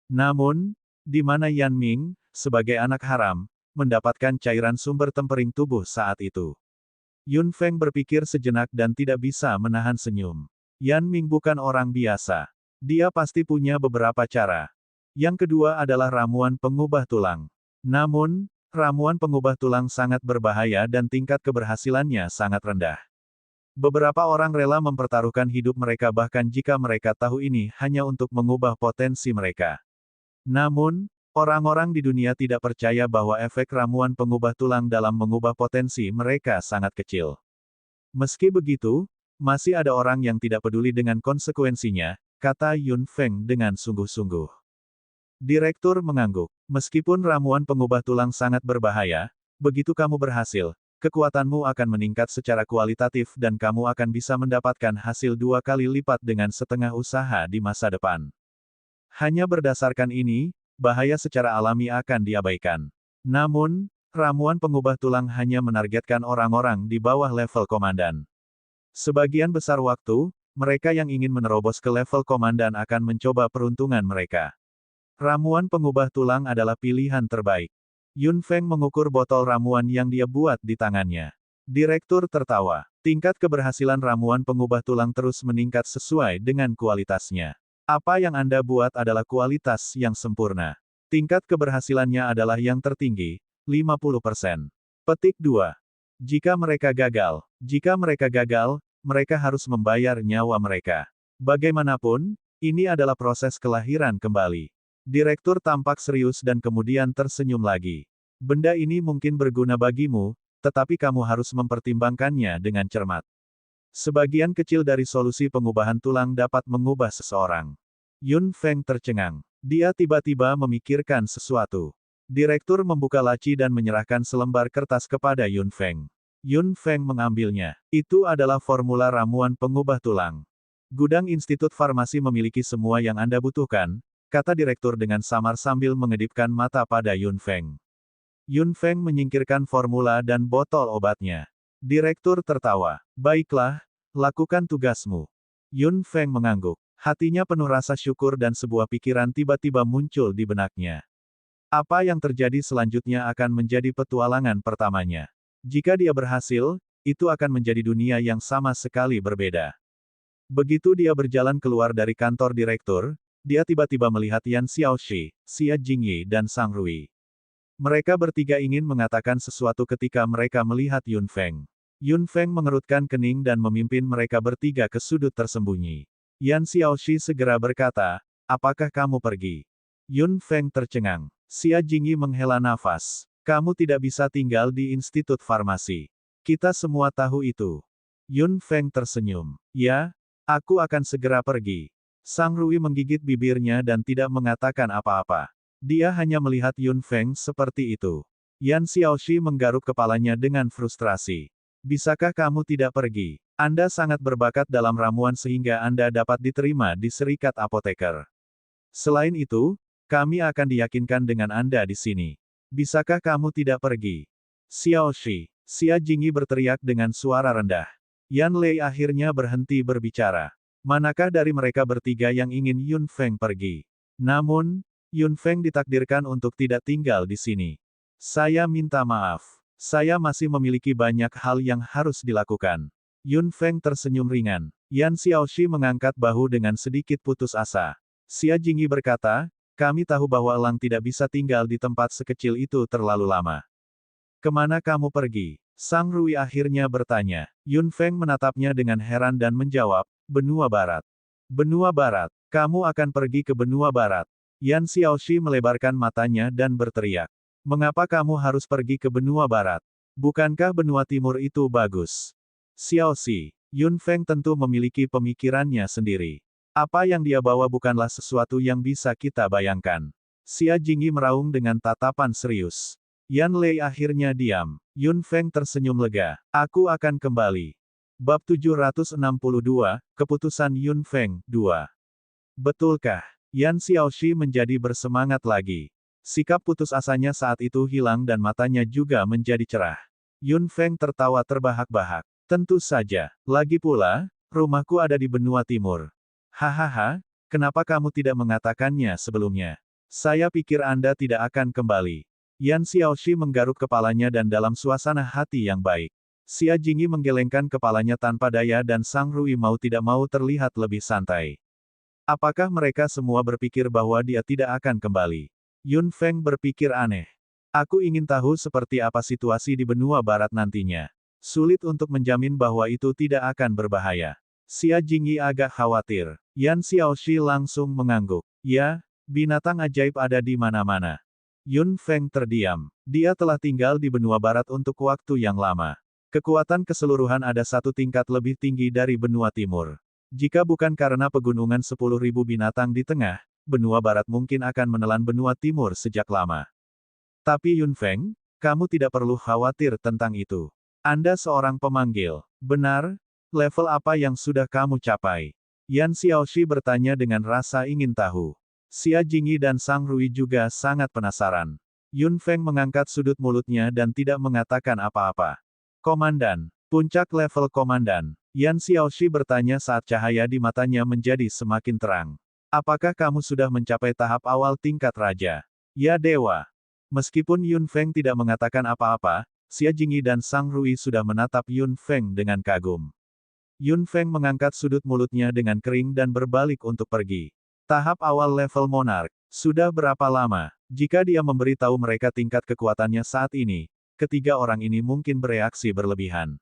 Namun, di mana Yan Ming, sebagai anak haram, mendapatkan cairan sumber tempering tubuh saat itu? Yun Feng berpikir sejenak dan tidak bisa menahan senyum. Yan Ming bukan orang biasa. Dia pasti punya beberapa cara. Yang kedua adalah ramuan pengubah tulang. Namun, ramuan pengubah tulang sangat berbahaya dan tingkat keberhasilannya sangat rendah. Beberapa orang rela mempertaruhkan hidup mereka bahkan jika mereka tahu ini hanya untuk mengubah potensi mereka. Namun, orang-orang di dunia tidak percaya bahwa efek ramuan pengubah tulang dalam mengubah potensi mereka sangat kecil. Meski begitu, masih ada orang yang tidak peduli dengan konsekuensinya, kata Yun Feng dengan sungguh-sungguh. Direktur mengangguk. Meskipun ramuan pengubah tulang sangat berbahaya, begitu kamu berhasil, kekuatanmu akan meningkat secara kualitatif dan kamu akan bisa mendapatkan hasil 2 kali lipat dengan setengah usaha di masa depan. Hanya berdasarkan ini, bahaya secara alami akan diabaikan. Namun, ramuan pengubah tulang hanya menargetkan orang-orang di bawah level komandan. Sebagian besar waktu, mereka yang ingin menerobos ke level komandan akan mencoba peruntungan mereka. Ramuan pengubah tulang adalah pilihan terbaik. Yun Feng mengukur botol ramuan yang dia buat di tangannya. Direktur tertawa. Tingkat keberhasilan ramuan pengubah tulang terus meningkat sesuai dengan kualitasnya. Apa yang Anda buat adalah kualitas yang sempurna. Tingkat keberhasilannya adalah yang tertinggi, 50%. Petik 2. Jika mereka gagal, mereka harus membayar nyawa mereka. Bagaimanapun, ini adalah proses kelahiran kembali. Direktur tampak serius dan kemudian tersenyum lagi. Benda ini mungkin berguna bagimu, tetapi kamu harus mempertimbangkannya dengan cermat. Sebagian kecil dari solusi pengubahan tulang dapat mengubah seseorang. Yun Feng tercengang. Dia tiba-tiba memikirkan sesuatu. Direktur membuka laci dan menyerahkan selembar kertas kepada Yun Feng. Yun Feng mengambilnya. Itu adalah formula ramuan pengubah tulang. Gudang Institut Farmasi memiliki semua yang Anda butuhkan, kata direktur dengan samar sambil mengedipkan mata pada Yun Feng. Yun Feng menyingkirkan formula dan botol obatnya. Direktur tertawa. Baiklah, lakukan tugasmu. Yun Feng mengangguk. Hatinya penuh rasa syukur dan sebuah pikiran tiba-tiba muncul di benaknya. Apa yang terjadi selanjutnya akan menjadi petualangan pertamanya. Jika dia berhasil, itu akan menjadi dunia yang sama sekali berbeda. Begitu dia berjalan keluar dari kantor direktur, dia tiba-tiba melihat Yan Xiaoxi, Xia Jingyi dan Sang Rui. Mereka bertiga ingin mengatakan sesuatu ketika mereka melihat Yun Feng. Yun Feng mengerutkan kening dan memimpin mereka bertiga ke sudut tersembunyi. Yan Xiaoxi segera berkata, apakah kamu pergi? Yun Feng tercengang. Xia Jingyi menghela nafas. Kamu tidak bisa tinggal di Institut Farmasi. Kita semua tahu itu. Yun Feng tersenyum. Ya, aku akan segera pergi. Sang Rui menggigit bibirnya dan tidak mengatakan apa-apa. Dia hanya melihat Yun Feng seperti itu. Yan Xiaoxi menggaruk kepalanya dengan frustrasi. Bisakah kamu tidak pergi? Anda sangat berbakat dalam ramuan sehingga Anda dapat diterima di Serikat Apoteker. Selain itu, kami akan diyakinkan dengan Anda di sini. Bisakah kamu tidak pergi? Xiaoxi, Xia Jingyi berteriak dengan suara rendah. Yan Lei akhirnya berhenti berbicara. Manakah dari mereka bertiga yang ingin Yun Feng pergi? Namun, Yun Feng ditakdirkan untuk tidak tinggal di sini. Saya minta maaf. Saya masih memiliki banyak hal yang harus dilakukan. Yun Feng tersenyum ringan. Yan Xiaoxi mengangkat bahu dengan sedikit putus asa. Xia Jingyi berkata, kami tahu bahwa Elang tidak bisa tinggal di tempat sekecil itu terlalu lama. Kemana kamu pergi? Sang Rui akhirnya bertanya. Yun Feng menatapnya dengan heran dan menjawab, Benua Barat. Benua Barat. Kamu akan pergi ke Benua Barat. Yan Xiaoxi melebarkan matanya dan berteriak. Mengapa kamu harus pergi ke Benua Barat? Bukankah Benua Timur itu bagus? Xiaoxi, Yun Feng tentu memiliki pemikirannya sendiri. Apa yang dia bawa bukanlah sesuatu yang bisa kita bayangkan. Xia Jingyi meraung dengan tatapan serius. Yan Lei akhirnya diam. Yun Feng tersenyum lega. Aku akan kembali. Bab 762, Keputusan Yun Feng, 2. Betulkah? Yan Xiaoxi menjadi bersemangat lagi. Sikap putus asanya saat itu hilang dan matanya juga menjadi cerah. Yun Feng tertawa terbahak-bahak. Tentu saja. Lagi pula, rumahku ada di Benua Timur. Hahaha, kenapa kamu tidak mengatakannya sebelumnya? Saya pikir Anda tidak akan kembali. Yan Xiaoxi menggaruk kepalanya dan dalam suasana hati yang baik. Xia Jingyi menggelengkan kepalanya tanpa daya dan Sang Rui mau tidak mau terlihat lebih santai. Apakah mereka semua berpikir bahwa dia tidak akan kembali? Yun Feng berpikir aneh. Aku ingin tahu seperti apa situasi di Benua Barat nantinya. Sulit untuk menjamin bahwa itu tidak akan berbahaya. Xia Jingyi agak khawatir. Yan Xiaoxi langsung mengangguk. Ya, binatang ajaib ada di mana-mana. Yun Feng terdiam. Dia telah tinggal di Benua Barat untuk waktu yang lama. Kekuatan keseluruhan ada satu tingkat lebih tinggi dari Benua Timur. Jika bukan karena pegunungan 10.000 binatang di tengah, Benua Barat mungkin akan menelan Benua Timur sejak lama. Tapi Yun Feng, kamu tidak perlu khawatir tentang itu. Anda seorang pemanggil. Benar? Level apa yang sudah kamu capai? Yan Xiaoxi bertanya dengan rasa ingin tahu. Xia Jingyi dan Sang Rui juga sangat penasaran. Yun Feng mengangkat sudut mulutnya dan tidak mengatakan apa-apa. Komandan. Puncak level komandan. Yan Xiaoxi bertanya saat cahaya di matanya menjadi semakin terang. Apakah kamu sudah mencapai tahap awal tingkat raja? Ya dewa. Meskipun Yun Feng tidak mengatakan apa-apa, Xia Jingyi dan Sang Rui sudah menatap Yun Feng dengan kagum. Yun Feng mengangkat sudut mulutnya dengan kering dan berbalik untuk pergi. Tahap awal level monark. Sudah berapa lama? Jika dia memberitahu mereka tingkat kekuatannya saat ini, ketiga orang ini mungkin bereaksi berlebihan.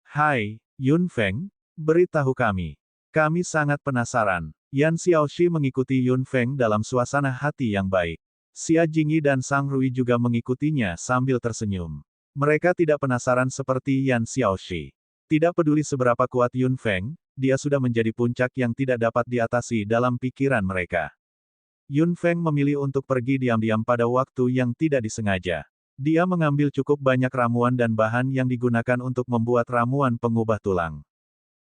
Hai, Yun Feng, beritahu kami. Kami sangat penasaran. Yan Xiaoxi mengikuti Yun Feng dalam suasana hati yang baik. Xia Jingyi dan Sang Rui juga mengikutinya sambil tersenyum. Mereka tidak penasaran seperti Yan Xiaoxi. Tidak peduli seberapa kuat Yun Feng, dia sudah menjadi puncak yang tidak dapat diatasi dalam pikiran mereka. Yun Feng memilih untuk pergi diam-diam pada waktu yang tidak disengaja. Dia mengambil cukup banyak ramuan dan bahan yang digunakan untuk membuat ramuan pengubah tulang.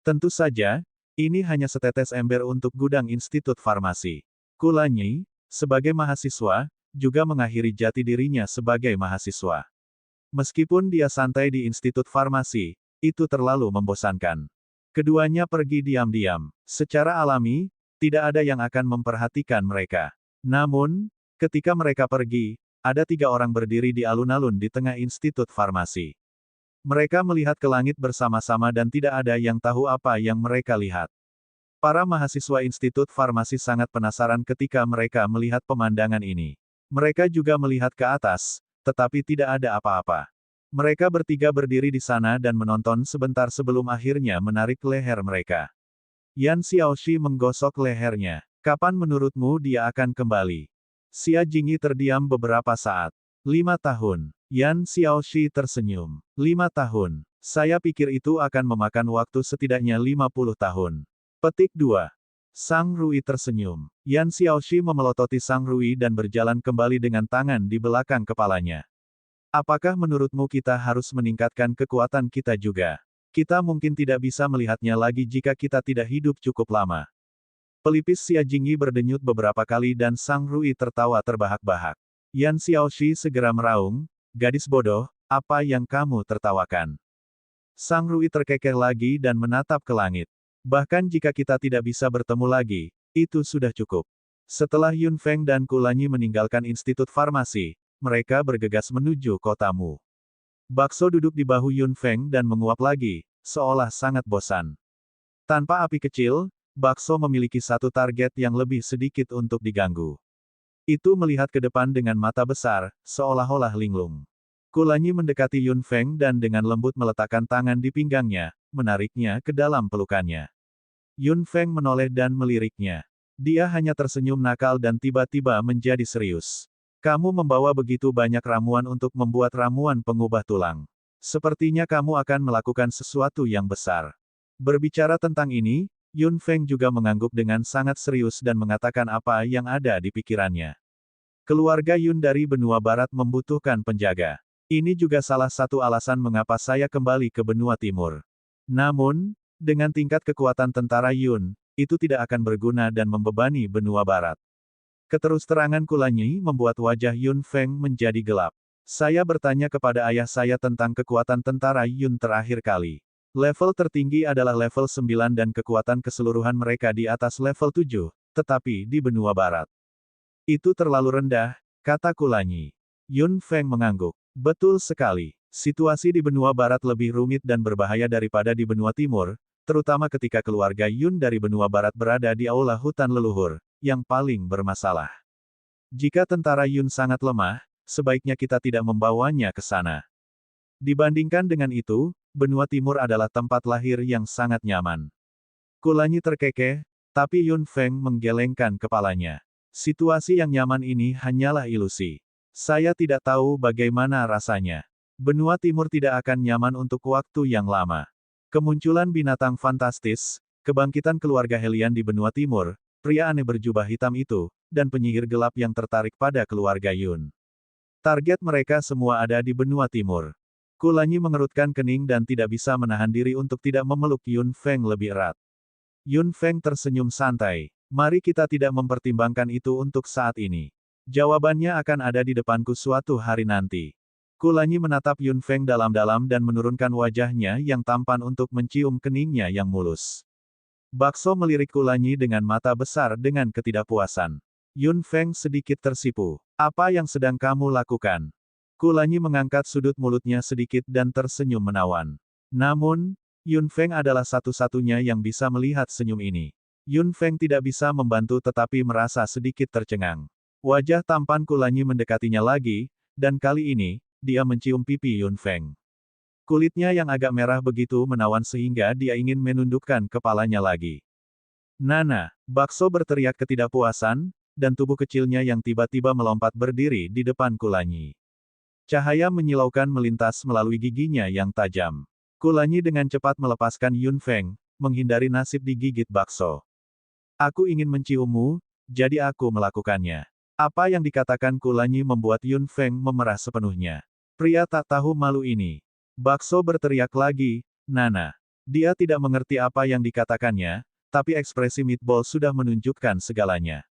Tentu saja, ini hanya setetes ember untuk gudang Institut Farmasi. Kulanyi, sebagai mahasiswa, juga mengakhiri jati dirinya sebagai mahasiswa. Meskipun dia santai di Institut Farmasi, itu terlalu membosankan. Keduanya pergi diam-diam. Secara alami, tidak ada yang akan memperhatikan mereka. Namun, ketika mereka pergi, ada 3 orang berdiri di alun-alun di tengah Institut Farmasi. Mereka melihat ke langit bersama-sama dan tidak ada yang tahu apa yang mereka lihat. Para mahasiswa Institut Farmasi sangat penasaran ketika mereka melihat pemandangan ini. Mereka juga melihat ke atas, tetapi tidak ada apa-apa. Mereka bertiga berdiri di sana dan menonton sebentar sebelum akhirnya menarik leher mereka. Yan Xiaoxi menggosok lehernya. Kapan menurutmu dia akan kembali? Xia Jingyi terdiam beberapa saat. 5 tahun. Yan Xiaoxi tersenyum. 5 tahun. Saya pikir itu akan memakan waktu setidaknya 50 tahun. Petik 2. Sang Rui tersenyum. Yan Xiaoxi memelototi Sang Rui dan berjalan kembali dengan tangan di belakang kepalanya. Apakah menurutmu kita harus meningkatkan kekuatan kita juga? Kita mungkin tidak bisa melihatnya lagi jika kita tidak hidup cukup lama. Pelipis Xia Jingyi berdenyut beberapa kali dan Sang Rui tertawa terbahak-bahak. Yan Xiaoxi segera meraung, gadis bodoh, apa yang kamu tertawakan? Sang Rui terkekeh lagi dan menatap ke langit. Bahkan jika kita tidak bisa bertemu lagi, itu sudah cukup. Setelah Yun Feng dan Kulanyi meninggalkan Institut Farmasi, mereka bergegas menuju kotamu. Bakso duduk di bahu Yun Feng dan menguap lagi, seolah sangat bosan. Tanpa api kecil, Bakso memiliki satu target yang lebih sedikit untuk diganggu. Itu melihat ke depan dengan mata besar, seolah-olah linglung. Kulanyi mendekati Yun Feng dan dengan lembut meletakkan tangan di pinggangnya, menariknya ke dalam pelukannya. Yun Feng menoleh dan meliriknya. Dia hanya tersenyum nakal dan tiba-tiba menjadi serius. Kamu membawa begitu banyak ramuan untuk membuat ramuan pengubah tulang. Sepertinya kamu akan melakukan sesuatu yang besar. Berbicara tentang ini, Yun Feng juga mengangguk dengan sangat serius dan mengatakan apa yang ada di pikirannya. Keluarga Yun dari benua barat membutuhkan penjaga. Ini juga salah satu alasan mengapa saya kembali ke benua timur. Namun, dengan tingkat kekuatan tentara Yun, itu tidak akan berguna dan membebani benua barat. Keterus-terangan Kulanyi membuat wajah Yun Feng menjadi gelap. Saya bertanya kepada ayah saya tentang kekuatan tentara Yun terakhir kali. Level tertinggi adalah level 9 dan kekuatan keseluruhan mereka di atas level 7, tetapi di benua barat. Itu terlalu rendah, kata Kulanyi. Yun Feng mengangguk. Betul sekali. Situasi di benua barat lebih rumit dan berbahaya daripada di benua timur, terutama ketika keluarga Yun dari benua barat berada di aula hutan leluhur, yang paling bermasalah. Jika tentara Yun sangat lemah, sebaiknya kita tidak membawanya ke sana. Dibandingkan dengan itu, benua timur adalah tempat lahir yang sangat nyaman. Kulanyi terkekeh, tapi Yun Feng menggelengkan kepalanya. Situasi yang nyaman ini hanyalah ilusi. Saya tidak tahu bagaimana rasanya. Benua timur tidak akan nyaman untuk waktu yang lama. Kemunculan binatang fantastis, kebangkitan keluarga Helian di benua timur, pria aneh berjubah hitam itu, dan penyihir gelap yang tertarik pada keluarga Yun. Target mereka semua ada di benua timur. Kulanyi mengerutkan kening dan tidak bisa menahan diri untuk tidak memeluk Yun Feng lebih erat. Yun Feng tersenyum santai. Mari kita tidak mempertimbangkan itu untuk saat ini. Jawabannya akan ada di depanku suatu hari nanti. Kulanyi menatap Yun Feng dalam-dalam dan menurunkan wajahnya yang tampan untuk mencium keningnya yang mulus. Bakso melirik Kulanyi dengan mata besar dengan ketidakpuasan. Yun Feng sedikit tersipu. Apa yang sedang kamu lakukan? Kulanyi mengangkat sudut mulutnya sedikit dan tersenyum menawan. Namun, Yun Feng adalah satu-satunya yang bisa melihat senyum ini. Yun Feng tidak bisa membantu tetapi merasa sedikit tercengang. Wajah tampan Kulanyi mendekatinya lagi, dan kali ini, dia mencium pipi Yun Feng. Kulitnya yang agak merah begitu menawan sehingga dia ingin menundukkan kepalanya lagi. Nana, Bakso berteriak ketidakpuasan, dan tubuh kecilnya yang tiba-tiba melompat berdiri di depan Kulanyi. Cahaya menyilaukan melintas melalui giginya yang tajam. Kulanyi dengan cepat melepaskan Yun Feng, menghindari nasib digigit Bakso. Aku ingin menciummu, jadi aku melakukannya. Apa yang dikatakan Kulanyi membuat Yun Feng memerah sepenuhnya. Pria tak tahu malu ini. Bakso berteriak lagi, Nana. Dia tidak mengerti apa yang dikatakannya, tapi ekspresi meatball sudah menunjukkan segalanya.